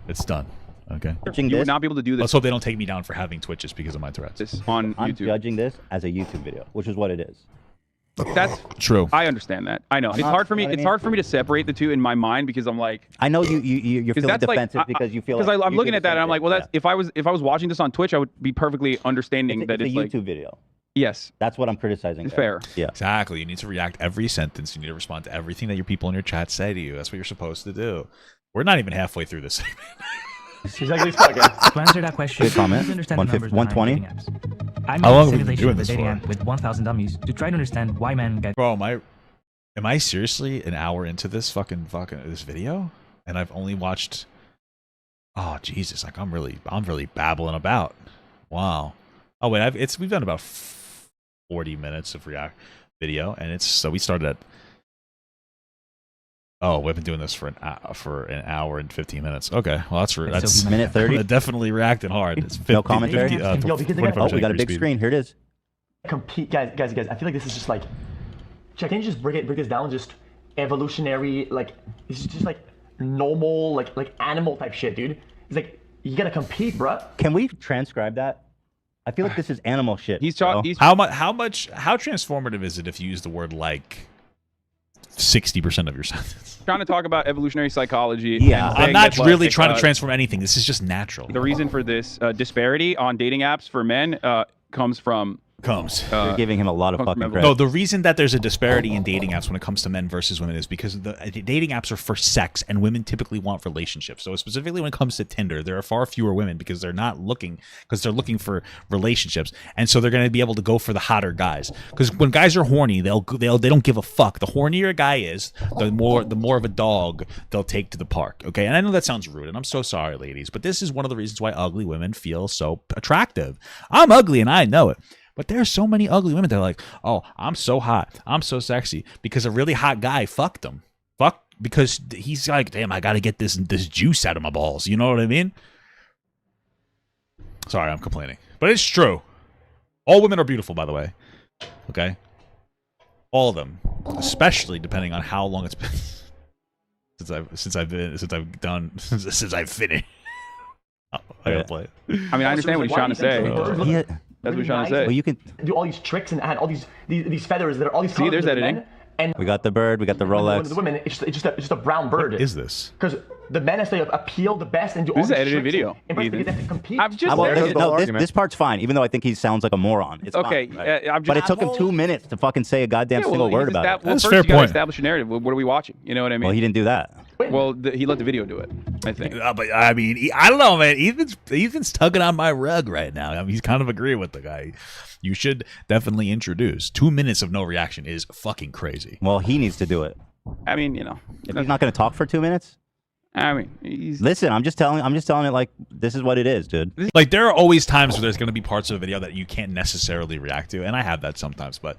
It's done. Okay. You would not be able to do this. Let's hope they don't take me down for having Twitches because of my Tourette's. On I'm YouTube. judging this as a YouTube video, which is what it is. That's true. I understand that. I know. It's hard for me. It's hard for me to separate the two in my mind because I'm like. I know you're feeling defensive because you feel like I'm looking at that and I'm like, well, that's if I was watching this on Twitch, I would be perfectly understanding that it's a like YouTube video. Yes. That's what I'm criticizing. Fair. Yeah. Exactly. You need to react every sentence. You need to respond to everything that your people in your chat say to you. That's what you're supposed to do. We're not even halfway through this segment. Exactly. To answer that question, good comment. please understand the numbers 120. behind dating apps. I How long made a have we been simulation doing of a this dating for? app with 1,000 dummies to try to understand why men get. Bro, am I seriously an hour into this fucking this video? And I've only watched. Oh Jesus! Like I'm really babbling about. Wow. Oh wait, we've done about 40 minutes of react video, and so we started at. Oh, we've been doing this for an hour and 15 minutes. Okay, well that's minute 30. Definitely reacting hard. It's 50, no commentary. 50, Yo, because we got a big screen. Here it is. Compete, guys. I feel like this is just like. Can you just break this down? Just evolutionary, like this is just like normal, like animal type shit, dude. It's like you gotta compete, bruh. Can we transcribe that? I feel like this is animal shit. How transformative is it if you use the word like 60% of your sentence? Trying to talk about evolutionary psychology. Yeah, and I'm not that, really like, trying to transform anything. This is just natural. The reason for this disparity on dating apps for men comes from. You're giving him a lot of fucking credit. No, the reason that there's a disparity in dating apps when it comes to men versus women is because the dating apps are for sex and women typically want relationships. So specifically when it comes to Tinder, there are far fewer women because they're looking for relationships, and so they're going to be able to go for the hotter guys. Because when guys are horny, they don't give a fuck. The hornier a guy is, the more of a dog they'll take to the park. Okay, and I know that sounds rude, and I'm so sorry, ladies, but this is one of the reasons why ugly women feel so attractive. I'm ugly and I know it. But there are so many ugly women that are like, oh, I'm so hot, I'm so sexy, because a really hot guy fucked them. Because he's like, damn, I got to get this juice out of my balls. You know what I mean? Sorry, I'm complaining. But it's true. All women are beautiful, by the way. Okay? All of them. Especially depending on how long it's been since I've finished. Oh, I gotta play it. I mean, I understand what he's trying to say. That's what he's trying to say. Well, you can do all these tricks and add all these feathers that are all these. See, there's editing. Men, and we got the bird, we got the Rolex. The women, it's just a brown bird. What is this? Because the men have to appeal the best and do all This is these an edited tricks video. And they have to compete. I'm just this part's fine, even though I think he sounds like a moron. It's okay. fine, right? I'm just, but it took him 2 minutes to fucking say a goddamn single word about it. Well, That's first fair you gotta point. establish a narrative. What are we watching? You know what I mean? Well, he didn't do that. Well, he let the video do it, I think. But I mean, I don't know, man. Ethan's tugging on my rug right now. I mean, he's kind of agreeing with the guy. You should definitely introduce. 2 minutes of no reaction is fucking crazy. Well, he needs to do it. I mean, you know, if he's not going to talk for 2 minutes. I mean, listen. I'm just telling it like this is what it is, dude. Like there are always times where there's going to be parts of a video that you can't necessarily react to, and I have that sometimes. But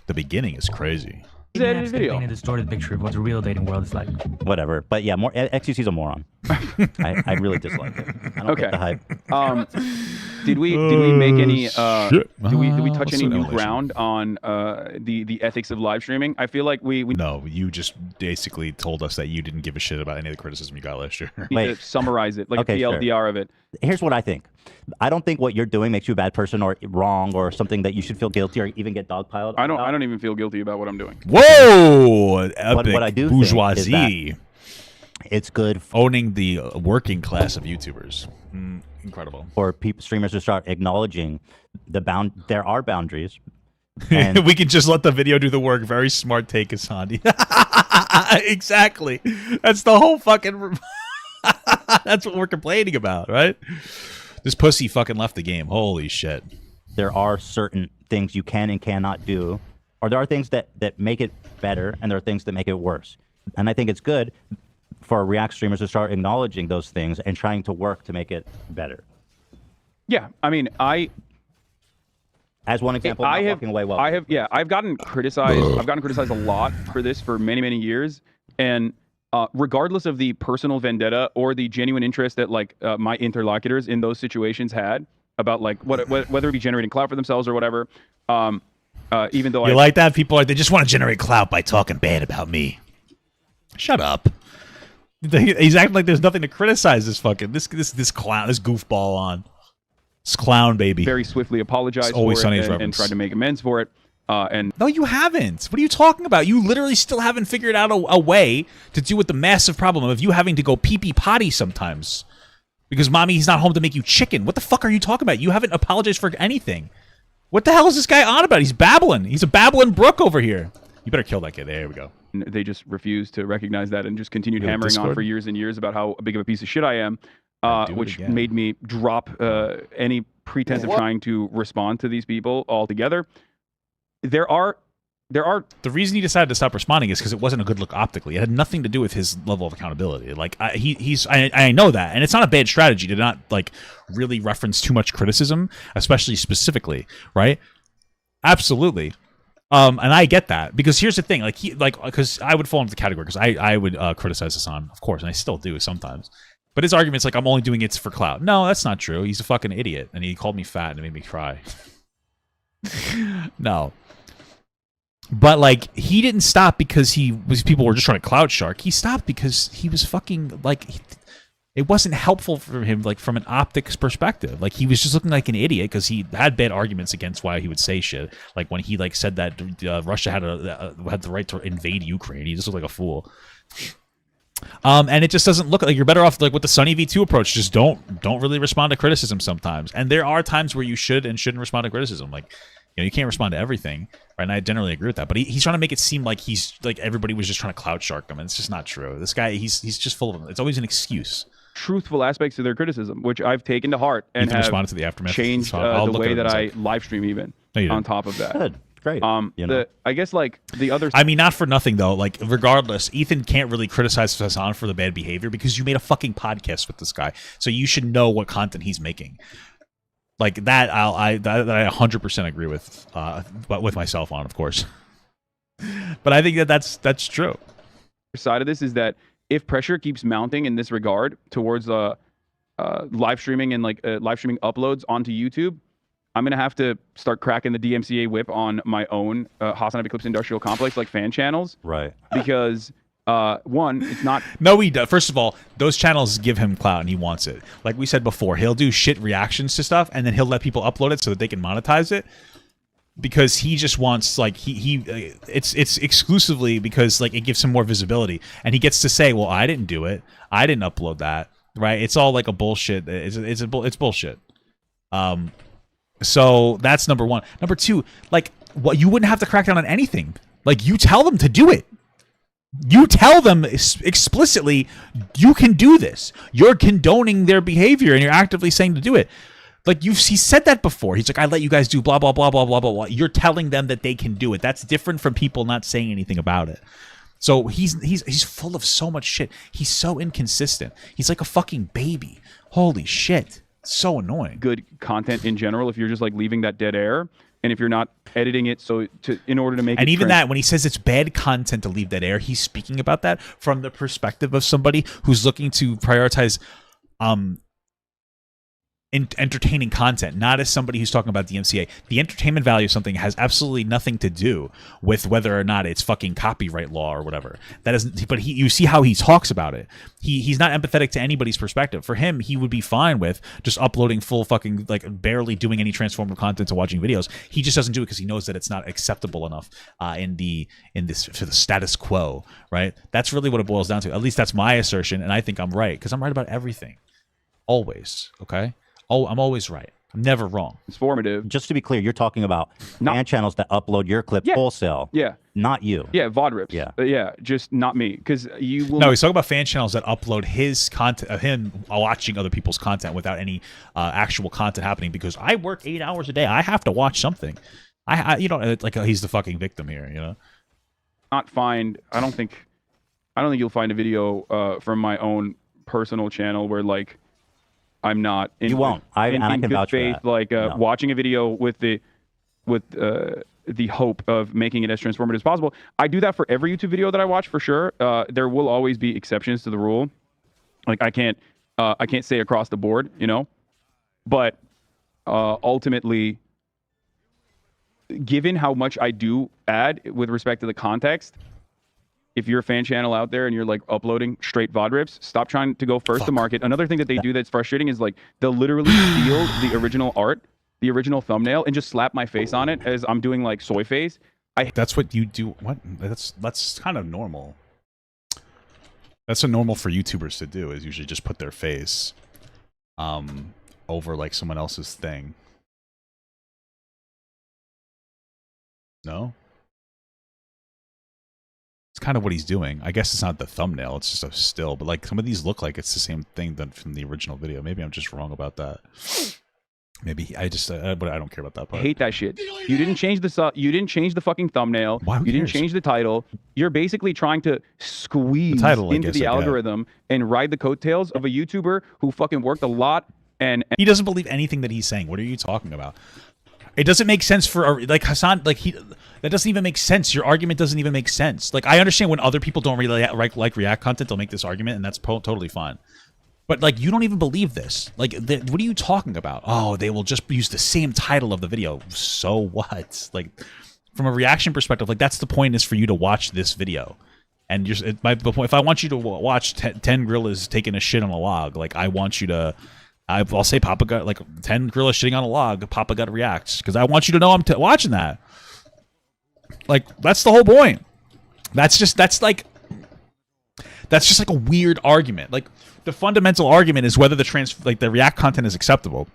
the beginning is crazy. edited video. Paint a distorted picture of what the real dating world is like. Whatever. But yeah, more XQC's a moron. I really dislike it. I don't get the hype. Did we make any shit. did we touch What's any an new elevation? ground on the ethics of live streaming? I feel like we No, you just basically told us that you didn't give a shit about any of the criticism you got last year. need to summarize it, like Okay, a sure. TLDR of it. Here's what I think. I don't think what you're doing makes you a bad person or wrong or something that you should feel guilty or even get dogpiled. I don't even feel guilty about what I'm doing. Whoa! Epic What I do bourgeoisie. think is that it's good owning the working class of YouTubers. Incredible. for streamers to start acknowledging there are boundaries. And We can just let the video do the work. Very smart take, Hasan. Exactly. That's the whole fucking. That's what we're complaining about, right? This pussy fucking left the game. Holy shit. there are certain things you can and cannot do, or there are things that make it better, and there are things that make it worse. And I think it's good for React streamers to start acknowledging those things and trying to work to make it better. Yeah, I mean, as one example, not walking away well. I've gotten criticized. I've gotten criticized a lot for this for many, many years, and regardless of the personal vendetta or the genuine interest that like my interlocutors in those situations had about like whether it be generating clout for themselves or whatever, even though you like that, people they just want to generate clout by talking bad about me. Shut up. He's acting like there's nothing to criticize this fucking this clown, this goofball on. This clown baby. Very swiftly apologized for it and tried to make amends for it. And no, you haven't. What are you talking about? You literally still haven't figured out a way to deal with the massive problem of you having to go pee-pee potty sometimes because mommy's not home to make you chicken. What the fuck are you talking about? You haven't apologized for anything. What the hell is this guy on about? He's babbling. He's a babbling brook over here. You better kill that kid. There we go. They just refused to recognize that and just continued hammering on for years and years about how big of a piece of shit I am, which made me drop any pretense of trying to respond to these people altogether. The reason he decided to stop responding is because it wasn't a good look optically. It had nothing to do with his level of accountability. Like I know that, and it's not a bad strategy to not like really reference too much criticism, especially specifically, right? Absolutely. And I get that because here's the thing, because I would fall into the category because I would criticize Hasan, of course, and I still do sometimes. But his argument's like I'm only doing it for clout. No, that's not true. He's a fucking idiot, and he called me fat and it made me cry. No. But like he didn't stop because people were just trying to clout shark. He stopped because he was fucking like it wasn't helpful for him like from an optics perspective. Like he was just looking like an idiot because he had bad arguments against why he would say shit. Like when he like said that Russia had the right to invade Ukraine, he just looked like a fool. And it just doesn't look like you're better off like with the Sunny V2 approach. Just don't really respond to criticism sometimes. And there are times where you should and shouldn't respond to criticism. Like you can't respond to everything, right? And I generally agree with that. But he's trying to make it seem like he's like everybody was just trying to clout shark him, and it's just not true. This guy, he's just full of them. It's always an excuse. Truthful aspects to their criticism, which I've taken to heart and have responded to the aftermath. Changed the way that I live stream even. No, on top of that. Good. Great. I guess like the other. I mean, not for nothing though. Like, regardless, Ethan can't really criticize Hasan for the bad behavior because you made a fucking podcast with this guy, so you should know what content he's making. Like that, I 100% agree with, but with myself on, of course. But I think that's true. Side of this is that if pressure keeps mounting in this regard towards live streaming and like live streaming uploads onto YouTube, I'm gonna have to start cracking the DMCA whip on my own Hasan Eclipse Industrial Complex like fan channels, right? Because one, it's not. No, he does. First of all, those channels give him clout, and he wants it. Like we said before, he'll do shit reactions to stuff, and then he'll let people upload it so that they can monetize it. Because he just wants like it's exclusively because like it gives him more visibility, and he gets to say, "Well, I didn't do it. I didn't upload that." Right? It's all like a bullshit. It's bullshit. So that's number one. Number two, like what you wouldn't have to crack down on anything. Like you tell them to do it. You tell them explicitly, you can do this. You're condoning their behavior, and you're actively saying to do it. Like he said that before. He's like, I let you guys do blah blah blah blah blah blah blah. You're telling them that they can do it. That's different from people not saying anything about it. So he's full of so much shit. He's so inconsistent. He's like a fucking baby. Holy shit. So annoying. Good content in general if you're just like leaving that dead air and if you're not editing it in order to make and it even that, when he says it's bad content to leave dead air, he's speaking about that from the perspective of somebody who's looking to prioritize entertaining content, not as somebody who's talking about DMCA. The entertainment value of something has absolutely nothing to do with whether or not it's fucking copyright law or whatever. That isn't. But you see how he talks about it. He's not empathetic to anybody's perspective. For him, he would be fine with just uploading full fucking, like, barely doing any transformative content to watching videos. He just doesn't do it because he knows that it's not acceptable enough for the status quo. Right. That's really what it boils down to. At least that's my assertion, and I think I'm right because I'm right about everything. Always. Okay. Oh, I'm always right. I'm never wrong. It's formative. Just to be clear, you're talking about fan channels that upload your clip wholesale. Yeah. Not you. Yeah, VOD rips. Yeah. Yeah, just not me. Because you will... No, he's talking about fan channels that upload his content, of him watching other people's content without any actual content happening, because I work 8 hours a day. I have to watch something. You know, like, he's the fucking victim here, you know? I don't think you'll find a video from my own personal channel where, like, I'm not in, you won't. I can good vouch faith, for that. like watching a video with the hope of making it as transformative as possible. I do that for every YouTube video that I watch, for sure. There will always be exceptions to the rule. Like, I can't say across the board, you know. But ultimately, given how much I do add with respect to the context, if you're a fan channel out there and you're like uploading straight VOD rips, stop trying to go first to market. Another thing that they do that's frustrating is, like, they'll literally steal the original art, the original thumbnail, and just slap my face on it as I'm doing, like, soy face. That's what you do. What? That's kind of normal. That's what normal for YouTubers to do, is usually just put their face over, like, someone else's thing. No? It's kind of what he's doing. I guess it's not the thumbnail, it's just a still, but, like, some of these look like it's the same thing done from the original video. Maybe I'm just wrong about that. Maybe but I don't care about that part. I hate that shit. You didn't change the fucking thumbnail. Why? You didn't change the title. You're basically trying to squeeze into the algorithm and ride the coattails of a YouTuber who fucking worked a lot and he doesn't believe anything that he's saying. What are you talking about? It doesn't make sense for, like, Hasan, like, that doesn't even make sense. Your argument doesn't even make sense. Like, I understand when other people don't really like React content, they'll make this argument, and that's totally fine. But, like, you don't even believe this. Like, what are you talking about? Oh, they will just use the same title of the video. So what? Like, from a reaction perspective, like, that's the point, is for you to watch this video. And if I want you to watch 10 gorillas taking a shit on a log, like, I want you to... I'll say Papa Gut, like, 10 gorillas shitting on a log, Papa Gut reacts, because I want you to know I'm watching that. Like, that's the whole point. That's just like a weird argument. Like, the fundamental argument is whether the React content is acceptable.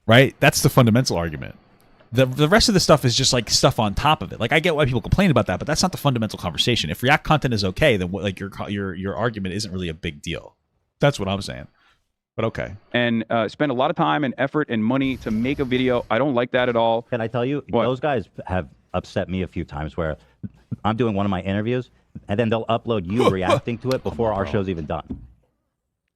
Right? That's the fundamental argument. The rest of the stuff is just, like, stuff on top of it. Like, I get why people complain about that, but that's not the fundamental conversation. If React content is okay, then, like, your argument isn't really a big deal. That's what I'm saying. But okay. And spend a lot of time and effort and money to make a video. I don't like that at all. Can I tell you, those guys have upset me a few times where I'm doing one of my interviews and then they'll upload you reacting to it before our show's even done.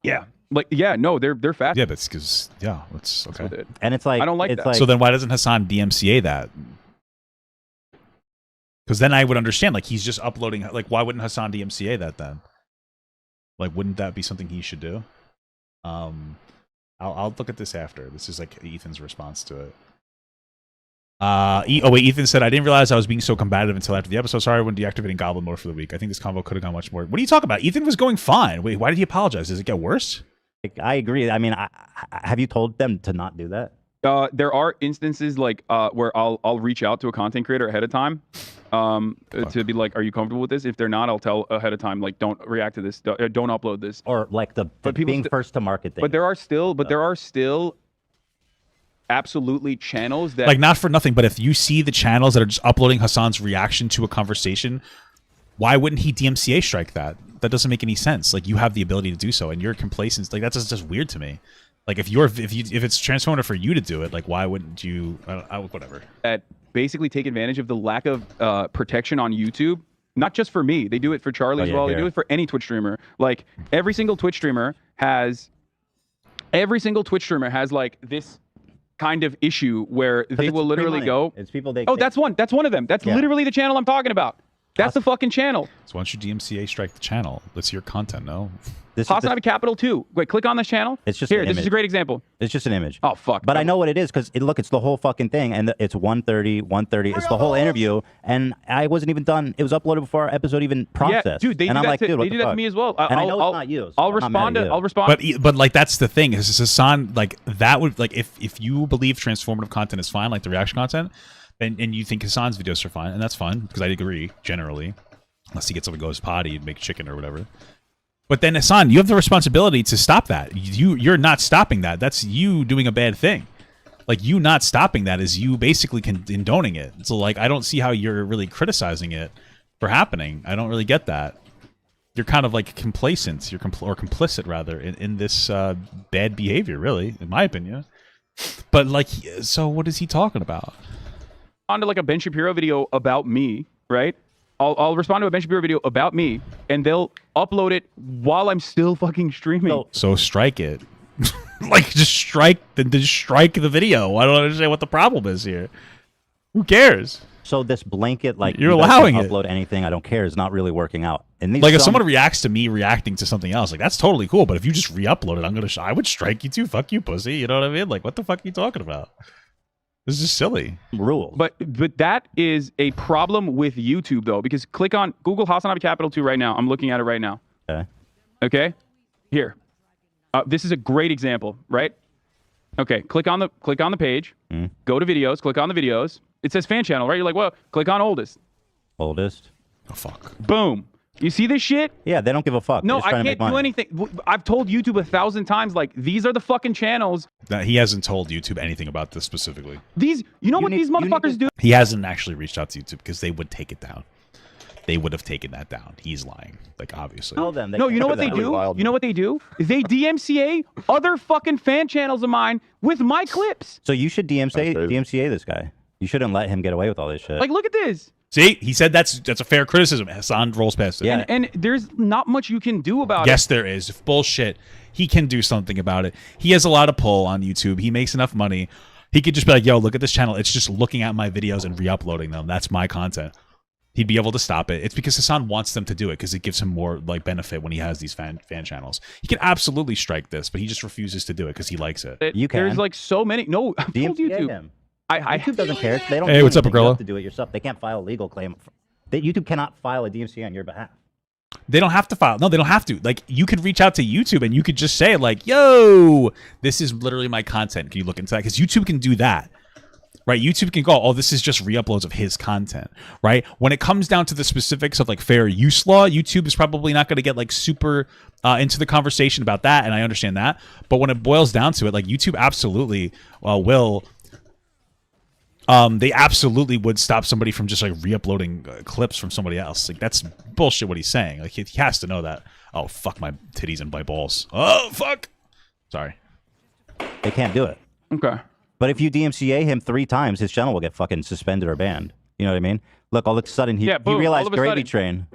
Yeah. Like, yeah, no, they're fast. Yeah, that's because, yeah, it's okay. And it's like, I don't like that. Like, so then why doesn't Hasan DMCA that? Because then I would understand, like, he's just uploading, like, why wouldn't Hasan DMCA that then? Like, wouldn't that be something he should do? I'll look at this after. This is, like, Ethan's response to it. Ethan said, I didn't realize I was being so combative until after the episode. Sorry when deactivating Goblin mode for the week. I think this convo could have gone much more. What are you talking about? Ethan was going fine. Wait, why did he apologize? Does it get worse? I agree. I mean, have you told them to not do that? There are instances, like, where I'll reach out to a content creator ahead of time to be like, are you comfortable with this? If they're not, I'll tell ahead of time, like, don't react to this, don't upload this. Or like the being first to market thing. But there are still absolutely channels that, like, not for nothing, but if you see the channels that are just uploading Hasan's reaction to a conversation, why wouldn't he DMCA strike that? That doesn't make any sense. Like, you have the ability to do so, and your complacence, like, that's just weird to me. Like, if it's transformative for you to do it, like, why wouldn't you? Whatever. That basically take advantage of the lack of protection on YouTube. Not just for me, they do it for Charlie as well. They do it for any Twitch streamer. Like, every single Twitch streamer has like this kind of issue where they will literally go. It's people they. Oh, that's one. That's one of them. That's literally the channel I'm talking about. That's the fucking channel. So why don't you DMCA strike the channel? Let's see your content, no? Hasan Abi Capital 2. Wait, click on this channel. It's just here. An This image. is a great example. It's just an image. Oh fuck. But I know what it is because look, it's the whole fucking thing, and it's 1:30, 1:30. It's the whole interview, and I wasn't even done. It was uploaded before our episode even processed. Yeah, dude, they and do I'm that. like, dude, what they the do that fuck? to me as well. And I know it's not you. So I'll I'm not mad respond. at you. I'll respond. But like that's the thing is Hasan, like that would like if you believe transformative content is fine, like the reaction content, and you think Hasan's videos are fine, and that's fine because I agree generally, unless he gets up and goes potty and make chicken or whatever. But then Hasan, you have the responsibility to stop that. You're not stopping that. That's you doing a bad thing. Like you not stopping that is you basically condoning it. So like I don't see how you're really criticizing it for happening. I don't really get that. You're kind of like complacent. You're or complicit rather in this bad behavior, really, in my opinion. But like, so what is he talking about? On to like a Ben Shapiro video about me, right? I'll respond to a Ben Shapiro video about me, and they'll upload it while I'm still fucking streaming. So strike it. Like, just strike the video. I don't understand what the problem is here. Who cares? So this blanket, like you're you guys allowing can it. Upload anything, I don't care. Is not really working out. And Like if someone reacts to me reacting to something else, like that's totally cool. But if you just re-upload it, I would strike you too. Fuck you, pussy. You know what I mean? Like what the fuck are you talking about? This is just silly. Rules. But that is a problem with YouTube though, because click on Google Hasan Abi Capital 2 right now. I'm looking at it right now. Okay. Okay. Here. This is a great example, right? Okay. Click on the page. Go to videos. Click on the videos. It says fan channel, right? You're like, well, click on oldest. Oldest. Oh fuck. Boom. You see this shit? Yeah, they don't give a fuck. No, They're just I trying to can't make do money. anything. I've told YouTube 1,000 times, like, these are the fucking channels. That he hasn't told YouTube anything about this specifically. These, you know what these motherfuckers do? He hasn't actually reached out to YouTube because they would take it down. They would have taken that down. He's lying, like obviously. Tell them. No, you know what they do? You know what they do? They DMCA other fucking fan channels of mine with my clips. So you should DMCA this guy. You shouldn't let him get away with all this shit. Like, look at this. See, he said that's a fair criticism. Hasan rolls past it. Yeah. And there's not much you can do about it. Yes, there is. Bullshit. He can do something about it. He has a lot of pull on YouTube. He makes enough money. He could just be like, yo, look at this channel. It's just looking at my videos and re-uploading them. That's my content. He'd be able to stop it. It's because Hasan wants them to do it because it gives him more like benefit when he has these fan channels. He can absolutely strike this, but he just refuses to do it because he likes it. You can. There's like so many. No, I told YouTube. Him. YouTube doesn't care. They don't. Hey, what's up, You Agrilla? have to do it yourself. They can't file a legal claim. YouTube cannot file a DMCA on your behalf. They don't have to file. No, they don't have to. Like, you could reach out to YouTube and you could just say, like, yo, this is literally my content. Can you look into that? Because YouTube can do that. Right? YouTube can go, oh, this is just re-uploads of his content. Right? When it comes down to the specifics of, like, fair use law, YouTube is probably not going to get, like, super into the conversation about that, and I understand that. But when it boils down to it, like, YouTube absolutely will... they absolutely would stop somebody from just like re-uploading clips from somebody else. Like that's bullshit what he's saying. Like he has to know that. Oh fuck my titties and my balls. Oh fuck. Sorry. They can't do it. Okay. But if you DMCA him 3 times, his channel will get fucking suspended or banned. You know what I mean? Look, all of a sudden he boom, realized all of a Gravy sudden. Train.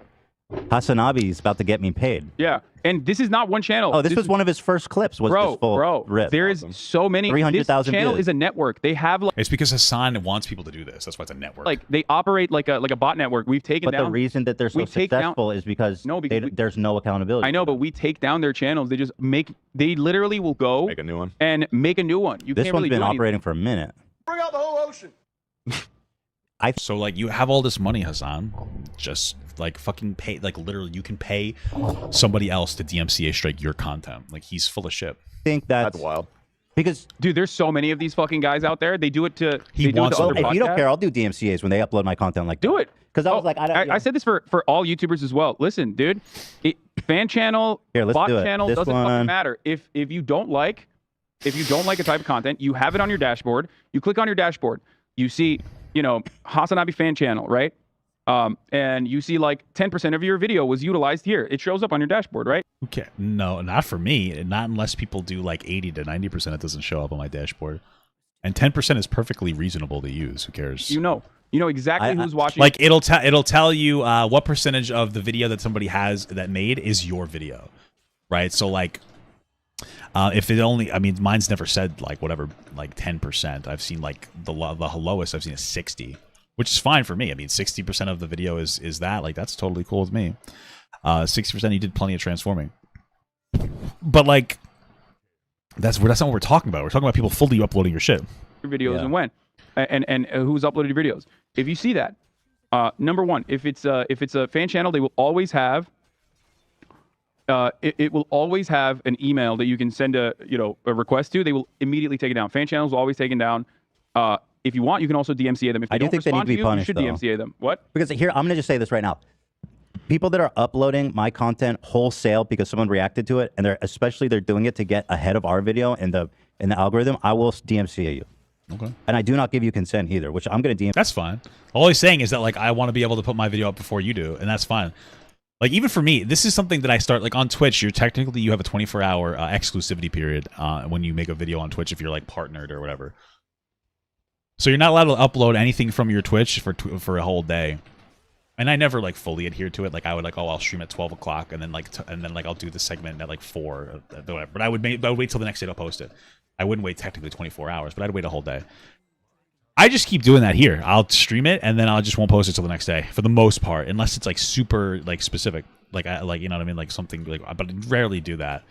Hasan Abi is about to get me paid. Yeah, and this is not one channel. Oh, this was one of his first clips. Was this full rip. There is so many. 300,000 This channel views. is a network. They have like, It's because Hasan wants people to do this. That's why it's a network. like they operate like a bot network. We've taken But down. the reason that they're so we take down- successful is because, because there's no accountability. I know, but we take down their channels. They just They literally will go Make a new one. and make a new one. You This can't one's really been do anything. operating for a minute. Bring out the whole ocean. So like you have all this money, Hasan. Just like fucking pay. Like literally, you can pay somebody else to DMCA strike your content. Like he's full of shit. I think that's wild. Because dude, there's so many of these fucking guys out there. They do it to. He they do it wants to to other do it. if you don't podcasts. care, I'll do DMCAs when they upload my content like Do it. Because I was like, I said this for all YouTubers as well. Listen, dude, fan channel, Here, let's bot do it. channel This doesn't one. fucking matter. If you don't like a type of content, you have it on your dashboard. You click on your dashboard. You see, Hasan Abi fan channel, right? And you see like 10% of your video was utilized here. It shows up on your dashboard, right? Okay, no, not for me. Not unless people do like 80 to 90%. It doesn't show up on my dashboard. And 10% is perfectly reasonable to use. Who cares? You know exactly who's watching. Like it'll tell you what percentage of the video that somebody has that made is your video, right? So like If it only, I mean, mine's never said like whatever, like 10%. I've seen like the lowest I've seen is 60, which is fine for me. I mean, 60% of the video is that, like, that's totally cool with me. 60% you did plenty of transforming, but like that's not what we're talking about. We're talking about people fully uploading your shit. Your videos and when, and who's uploaded your videos. If you see that, number one, if it's a fan channel, they will always have. It will always have an email that you can send a request to. They will immediately take it down. Fan channels will always take it down. If you want, you can also DMCA them. If they I do don't think they need respond to be you, punished. You should DMCA them. What? Because here, I'm gonna just say this right now. People that are uploading my content wholesale because someone reacted to it, and they're doing it to get ahead of our video in the algorithm, I will DMCA you. Okay. And I do not give you consent either, which I'm gonna DM. That's fine. All he's saying is that like I want to be able to put my video up before you do, and that's fine. Like even for me, this is something that I start like on Twitch. You have a 24-hour exclusivity period when you make a video on Twitch if you're like partnered or whatever. So you're not allowed to upload anything from your Twitch for a whole day. And I never like fully adhered to it. Like I would like, oh, I'll stream at 12 o'clock and then like I'll do the segment at like 4 or whatever. But I would wait till the next day to post it. I wouldn't wait technically 24 hours, but I'd wait a whole day. I just keep doing that here. I'll stream it and then I just won't post it till the next day for the most part, unless it's like super like specific, like you know what I mean, like something like. But I rarely do that,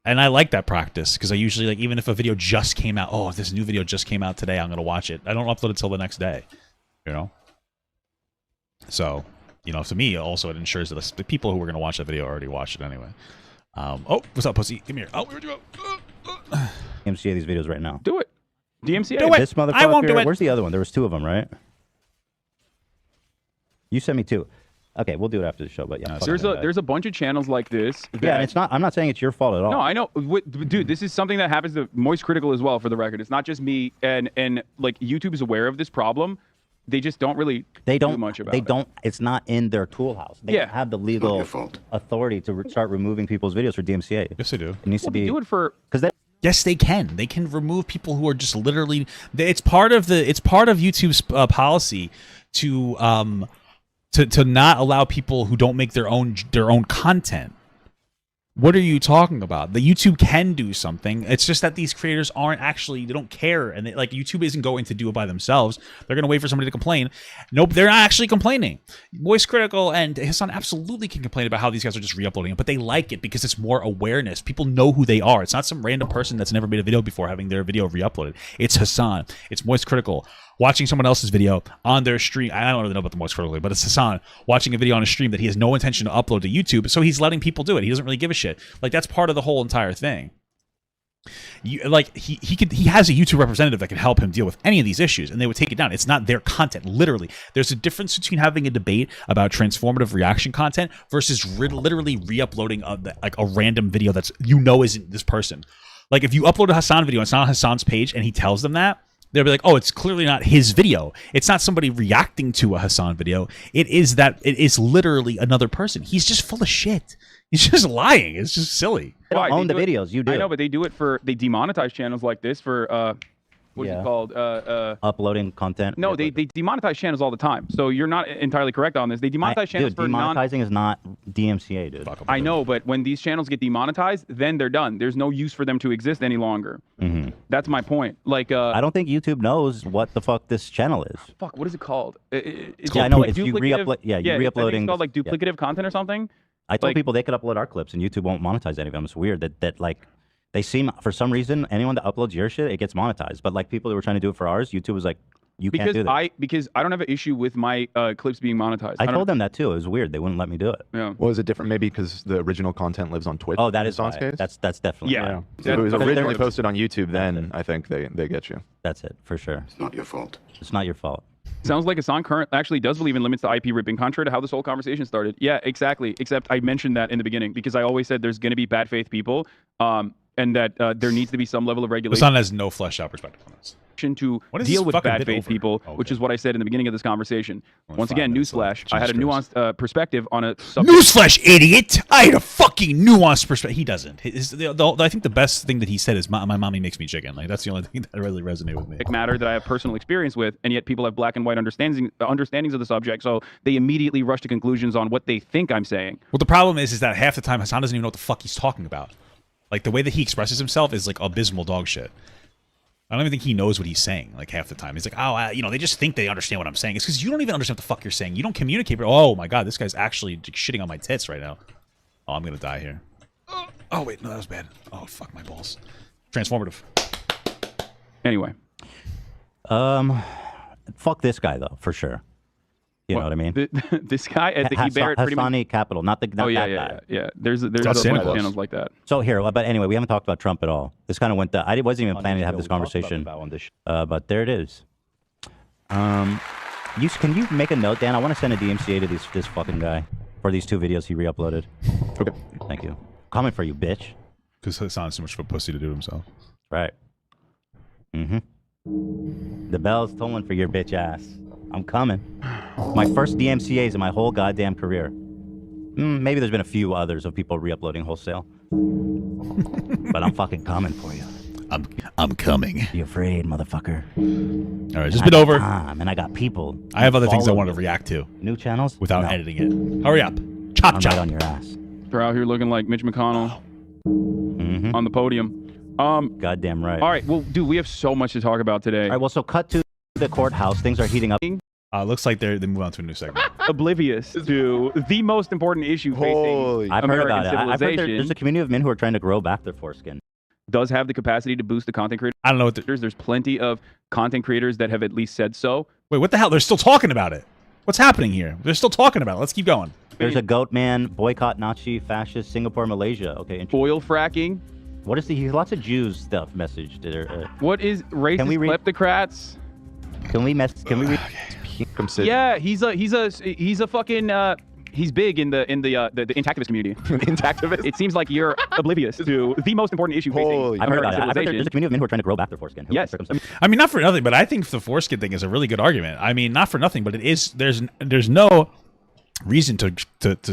and I like that practice because I usually like even if a video just came out, oh, if this new video just came out today, I'm gonna watch it. I don't upload it till the next day, you know. So, you know, to me also it ensures that the people who are gonna watch that video already watched it anyway. Oh, what's up, pussy? Come here. Oh, where'd you go? DMCA these videos right now. Do it. DMCA. Do it. This motherfucker. I won't do it. Where's the other one? There was 2 of them, right? You sent me 2. Okay, we'll do it after the show. But yeah, there's a bunch of channels like this. Yeah, and it's not. I'm not saying it's your fault at all. No, I know, dude. This is something that happens to Moist Critical as well. For the record, it's not just me. And like YouTube is aware of this problem. They just don't really do much about it. They don't. It's not in their tool house. They don't have the legal authority to start removing people's videos for DMCA. Yes, they do. It needs to be. Do it for because that. Yes, they can. They can remove people who are just literally. It's part of YouTube's policy to not allow people who don't make their own content. What are you talking about? The YouTube can do something. It's just that these creators aren't actually, they don't care. And like YouTube isn't going to do it by themselves. They're going to wait for somebody to complain. Nope, they're not actually complaining. Voice Critical and Hasan absolutely can complain about how these guys are just re-uploading it, but they like it because it's more awareness. People know who they are. It's not some random person that's never made a video before having their video re-uploaded. It's Hasan. It's Voice Critical watching someone else's video on their stream. I don't really know about the Voice Critical, but it's Hasan watching a video on a stream that he has no intention to upload to YouTube, so he's letting people do it. He doesn't really give a shit. Like that's part of the whole entire thing. Like he has a YouTube representative that can help him deal with any of these issues, and they would take it down. It's not their content. Literally, there's a difference between having a debate about transformative reaction content versus literally re-uploading like a random video that's isn't this person. Like if you upload a Hasan video and it's not on Hasan's page, and he tells them that, they'll be like, oh, it's clearly not his video. It's not somebody reacting to a Hasan video. It is literally another person. He's just full of shit. He's just lying. It's just silly. They don't own the videos. You do. I know, but they do it they demonetize channels like this for, what is it called? Uploading content. No, they demonetize channels all the time. So you're not entirely correct on this. They demonetize channels for demonetizing is not DMCA, dude. I know, but when these channels get demonetized, then they're done. There's no use for them to exist any longer. Mm-hmm. That's my point. Like, I don't think YouTube knows what the fuck this channel is. Fuck, what is it called? It's I know. It's you re-upload. Yeah, you're re-uploading. It's called like duplicative content or something. I told people they could upload our clips and YouTube won't monetize any of them. It's weird that like they seem, for some reason, anyone that uploads your shit, it gets monetized. But like people that were trying to do it for ours, YouTube was like, you can't do that. Because I don't have an issue with my clips being monetized. I told them that too. It was weird. They wouldn't let me do it. Yeah. Well, is it different? Maybe because the original content lives on Twitch. Oh, that is Hasan's case? That's definitely. Yeah. If it was originally posted on YouTube, then I think they get you. That's it for sure. It's not your fault. It's not your fault. Sounds like Hasan actually does believe in limits to IP ripping, contrary to how this whole conversation started. Yeah, exactly. Except I mentioned that in the beginning because I always said there's going to be bad faith people, and that there needs to be some level of regulation. Hasan has no fleshed out perspective on this. To deal with bad faith people, which is what I said in the beginning of this conversation. Once again, newsflash, I had a nuanced perspective on a subject. Newsflash, idiot! I had a fucking nuanced perspective. He doesn't. I think the best thing that he said is, my mommy makes me chicken. Like that's the only thing that really resonated with me. Matter that I have personal experience with, and yet people have black and white understandings of the subject, so they immediately rush to conclusions on what they think I'm saying. Well, the problem is that half the time Hasan doesn't even know what the fuck he's talking about. Like the way that he expresses himself is like abysmal dog shit. I don't even think he knows what he's saying like half the time. He's like, oh, you know, they just think they understand what I'm saying. It's because you don't even understand what the fuck you're saying. You don't communicate. But oh my god, this guy's actually shitting on my tits right now. Oh, I'm gonna die here. Oh wait, no, that was bad. Oh fuck my balls. Transformative. Anyway. Fuck this guy though, for sure. You know what I mean? This guy at the Barrett pretty much. Hassani Capital, not that guy. Yeah. There's a bunch of channels like that. So here, but anyway, we haven't talked about Trump at all. This kind of went. I wasn't even planning to have this conversation, but there it is. Can you make a note, Dan? I want to send a DMCA to this fucking guy for these 2 videos he re-uploaded. Okay. Thank you. Comment for you, bitch. Because Hasan's too much of a pussy to do himself. Right. The bell's tolling for your bitch ass. I'm coming. My first DMCAs in my whole goddamn career. Maybe there's been a few others of people re-uploading wholesale. But I'm fucking coming for you. I'm coming. You afraid, motherfucker? All right, just been over. And I got people. I have other things I want to react to. New channels? Without editing it. Hurry up. Chop. Right on your ass. They're out here looking like Mitch McConnell on the podium. Goddamn right. All right, well, dude, we have so much to talk about today. All right, well, so cut to the courthouse. Things are heating up. Looks like they move on to a new segment. Oblivious to the most important issue facing I've heard American about it. I've heard civilization. there's a community of men who are trying to grow back their foreskin. Does have the capacity to boost the content creators. I don't know what there's plenty of content creators that have at least said so. Wait, what the hell? They're still talking about it. What's happening here? They're still talking about it. Let's keep going. There's a goat man, boycott Nazi, fascist, Singapore, Malaysia. Okay. Oil fracking. What is lots of Jews stuff messaged? What is racist kleptocrats? Can we read? Yeah, he's a fucking he's big in the intactivist community. Intactivist? It seems like you're oblivious to the most important issue facing I've heard American about it. civilization. There's a community of men who are trying to grow back their foreskin. Yes. I mean, not for nothing, but I think the foreskin thing is a really good argument. I mean, not for nothing, but it is. There's no reason to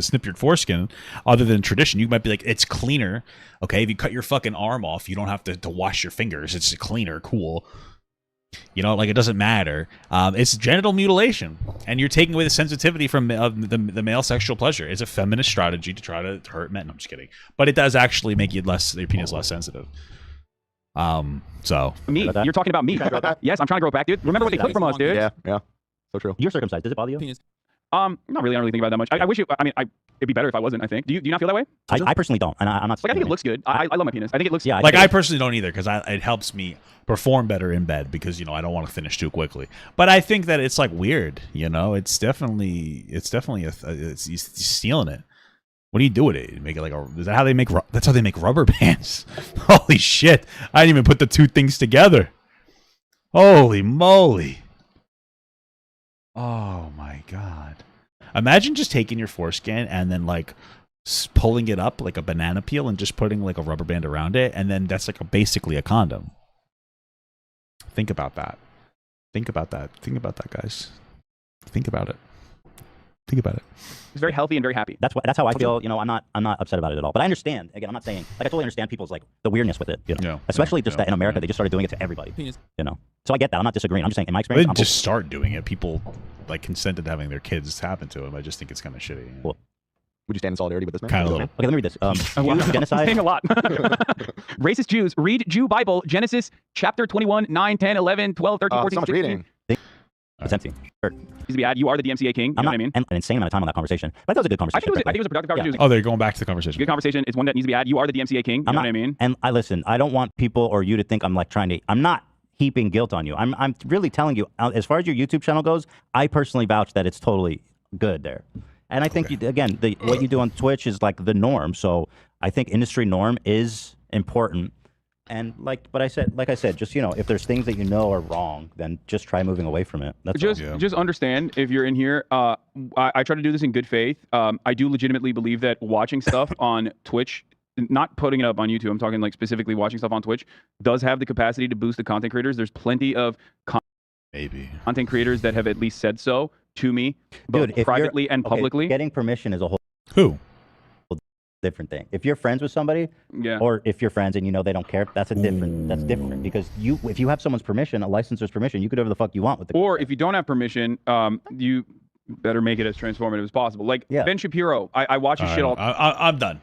snip your foreskin other than tradition. You might be like, it's cleaner. Okay, if you cut your fucking arm off, you don't have to wash your fingers. It's cleaner, cool. You know, like it doesn't matter. It's genital mutilation, and you're taking away the sensitivity from the male sexual pleasure. It's a feminist strategy to try to hurt men. No, I'm just kidding, but it does actually make your penis less sensitive. So me, you're talking about me. Yes, I'm trying to grow back, dude. Remember what they took from us, dude? Yeah, so true. You're circumcised. Does it bother you? Not really. I don't really think about it that much. I wish it. I mean, it'd be better if I wasn't. I think. Do you not feel that way? I personally don't, and I'm not. Like, I think it looks good. I love my penis. I think it looks. Yeah. Like I personally don't either because it helps me perform better in bed because I don't want to finish too quickly. But I think that it's like weird. It's definitely it's stealing it. What do you do with it? You make it like is that how they make? That's how they make rubber bands. Holy shit! I didn't even put the 2 things together. Holy moly! Oh my god. Imagine just taking your foreskin and then like pulling it up like a banana peel and just putting like a rubber band around it, and then that's like basically a condom. Think about that. Think about that. Think about that, guys. Think about it. Think about it. It's very healthy and very happy. That's how I feel. I'm not upset about it at all. But I understand. Again, I'm not saying I totally understand people's like the weirdness with it. Especially that in America they just started doing it to everybody. So I get that. I'm not disagreeing. I'm just saying in my experience, they didn't just start doing it. People like consented to having their kids happen to them. I just think it's kind of shitty. Cool. Would you stand in solidarity with this man? Kind of a little. Okay, let me read this. Jews, genocide. Saying a lot. Racist Jews. Read Jew Bible. Genesis chapter 21, 9, 10, 11, 12, 13, 14, 15. Reading. It's empty. You are the DMCA king. You know what I mean? An insane amount of time on that conversation. But that was a good conversation. I think it was a productive conversation. Oh, they're going back to the conversation. Good conversation. It's one that needs to be had. You are the DMCA king. You know what I mean? And listen, I don't want people or you to think I'm like I'm not heaping guilt on you. I'm really telling you, as far as your YouTube channel goes, I personally vouch that it's totally good there. And I think, again, what you do on Twitch is like the norm. So I think industry norm is important. And like I said, just if there's things that are wrong, then just try moving away from it. That's just understand if you're in here. I try to do this in good faith. I do legitimately believe that watching stuff on Twitch, not putting it up on YouTube, I'm talking like specifically watching stuff on Twitch, does have the capacity to boost the content creators. There's plenty of content creators that have at least said so to me, both privately and publicly. Getting permission is a whole different thing. If you're friends with somebody, or if you're friends and they don't care, that's different because if you have someone's permission, a licensor's permission, you could do whatever the fuck you want with it. Or if you don't have permission, you better make it as transformative as possible. Like Ben Shapiro, I watch his shit all. I'm done.